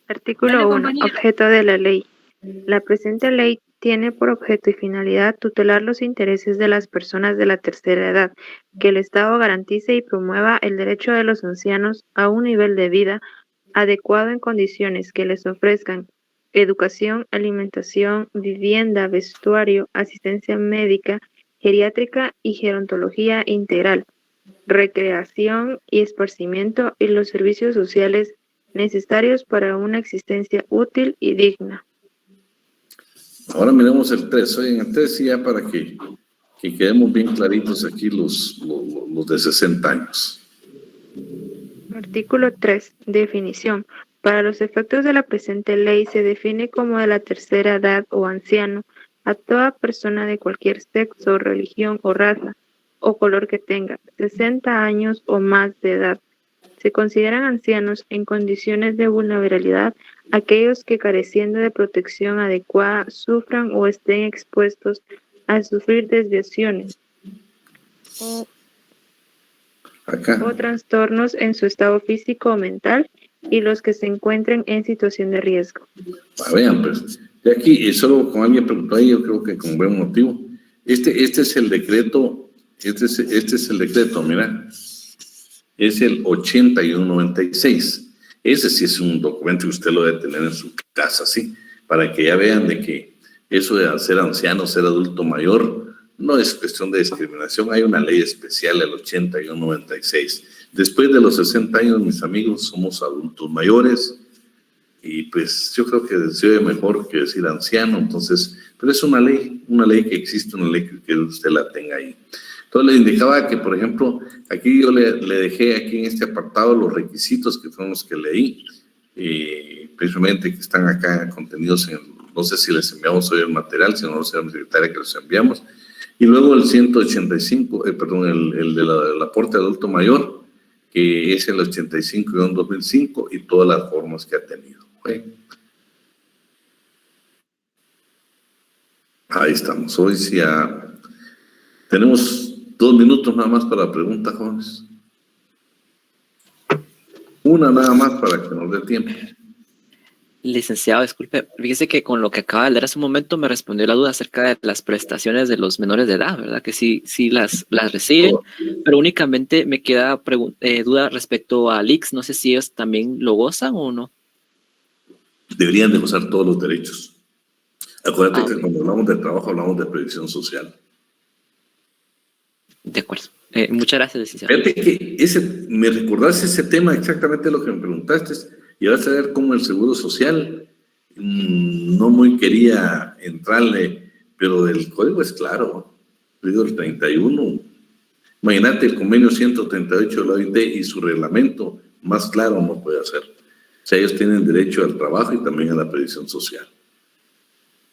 Artículo 1. Objeto de la ley. La presente ley tiene por objeto y finalidad tutelar los intereses de las personas de la tercera edad, que el Estado garantice y promueva el derecho de los ancianos a un nivel de vida adecuado en condiciones que les ofrezcan educación, alimentación, vivienda, vestuario, asistencia médica, geriátrica y gerontología integral, recreación y esparcimiento y los servicios sociales necesarios para una existencia útil y digna. Ahora miremos el 3. Oye, en el 3 sí, ya para que quedemos bien claritos aquí los de 60 años. Artículo 3. Definición. Para los efectos de la presente ley se define como de la tercera edad o anciano a toda persona de cualquier sexo, religión o raza o color que tenga 60 años o más de edad. Se consideran ancianos en condiciones de vulnerabilidad aquellos que, careciendo de protección adecuada, sufran o estén expuestos a sufrir desviaciones o trastornos en su estado físico o mental, y los que se encuentren en situación de riesgo. Vean, pues, de aquí, solo como alguien preguntó ahí, yo creo que con buen motivo, este es el decreto, este es el decreto, mira, es el 8196. Ese sí es un documento que usted lo debe tener en su casa, ¿sí? Para que ya vean de que eso de ser anciano, ser adulto mayor, no es cuestión de discriminación. Hay una ley especial, el 8196. Después de los 60 años, mis amigos, somos adultos mayores y pues yo creo que se oye mejor que decir anciano, entonces, pero es una ley que existe, una ley que usted la tenga ahí. Entonces le indicaba que, por ejemplo, aquí yo le dejé aquí en este apartado los requisitos que fueron los que leí, precisamente que están acá contenidos en, no sé si les enviamos hoy el material, si no, no será mi secretaria que los enviamos, y luego el 185, el del aporte adulto mayor, que es el 85-2005 y todas las formas que ha tenido. ¿Okay? Ahí estamos. Hoy sí ya tenemos 2 minutos nada más para preguntas, jóvenes. Una nada más para que nos dé tiempo. Licenciado, disculpe, fíjese que con lo que acaba de leer hace un momento me respondió la duda acerca de las prestaciones de los menores de edad, ¿verdad? Que sí las reciben, pero únicamente me queda duda respecto al IX. No sé si ellos también lo gozan o no. Deberían de gozar todos los derechos. Acuérdate que cuando hablamos de trabajo hablamos de previsión social. De acuerdo. Muchas gracias, licenciado. Fíjate que me recordaste ese tema, exactamente lo que me preguntaste. Y vas a ver cómo el Seguro Social no muy quería entrarle, pero el código es claro, el 31. Imagínate el convenio 138 de la OIT y su reglamento, más claro no puede hacer. O sea, ellos tienen derecho al trabajo y también a la previsión social.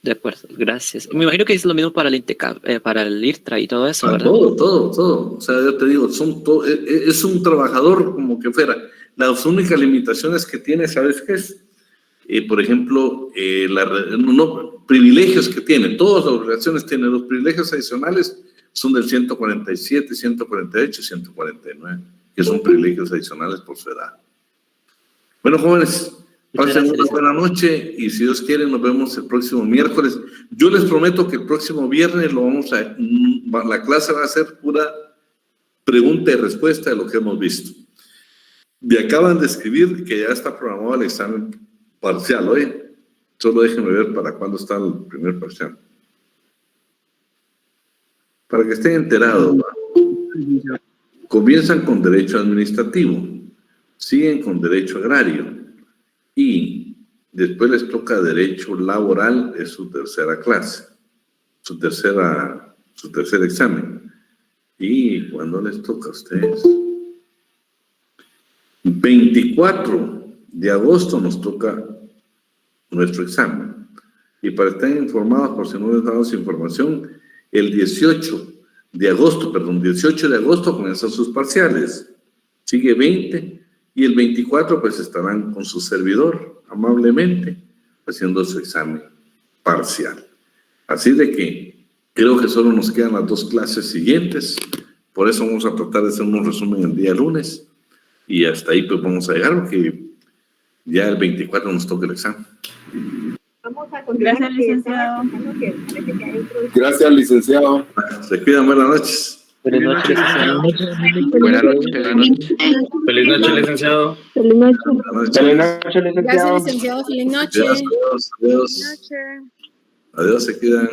De acuerdo, gracias. Me imagino que es lo mismo para el INTECAP, para el IRTRA y todo eso, ¿verdad? Todo. O sea, yo te digo, es un trabajador como que fuera. Las únicas limitaciones que tiene, ¿sabes qué es? Por ejemplo, privilegios que tiene. Todas las organizaciones tienen los privilegios adicionales, son del 147, 148 y 149, que son privilegios adicionales por su edad. Bueno, jóvenes, pasen una buena noche y si Dios quiere nos vemos el próximo miércoles. Yo les prometo que el próximo viernes la clase va a ser pura pregunta y respuesta de lo que hemos visto. Me acaban de escribir que ya está programado el examen parcial hoy. Solo déjenme ver para cuándo está el primer parcial. Para que estén enterados. ¿Va? Comienzan con derecho administrativo, siguen con derecho agrario y después les toca derecho laboral, es su tercera clase, su tercer examen. ¿Y cuándo les toca a ustedes? 24 de agosto nos toca nuestro examen. Y para estar informados, por si no les damos información, el 18 de agosto comienzan sus parciales. Sigue 20 y el 24 pues estarán con su servidor, amablemente, haciendo su examen parcial. Así de que creo que solo nos quedan las 2 clases siguientes Por eso vamos a tratar de hacer un resumen el día lunes y hasta ahí pues vamos a llegar porque ya el 24 nos toca el examen. Vamos a continuar. Gracias, licenciado. Gracias, licenciado. Se cuidan, buenas noches. Buenas noches, licenciado. Buenas noches. Feliz noche, licenciado. Feliz noche. Feliz noche, licenciado. Gracias, licenciado. Feliz noche. Adiós, adiós. Adiós, se cuidan.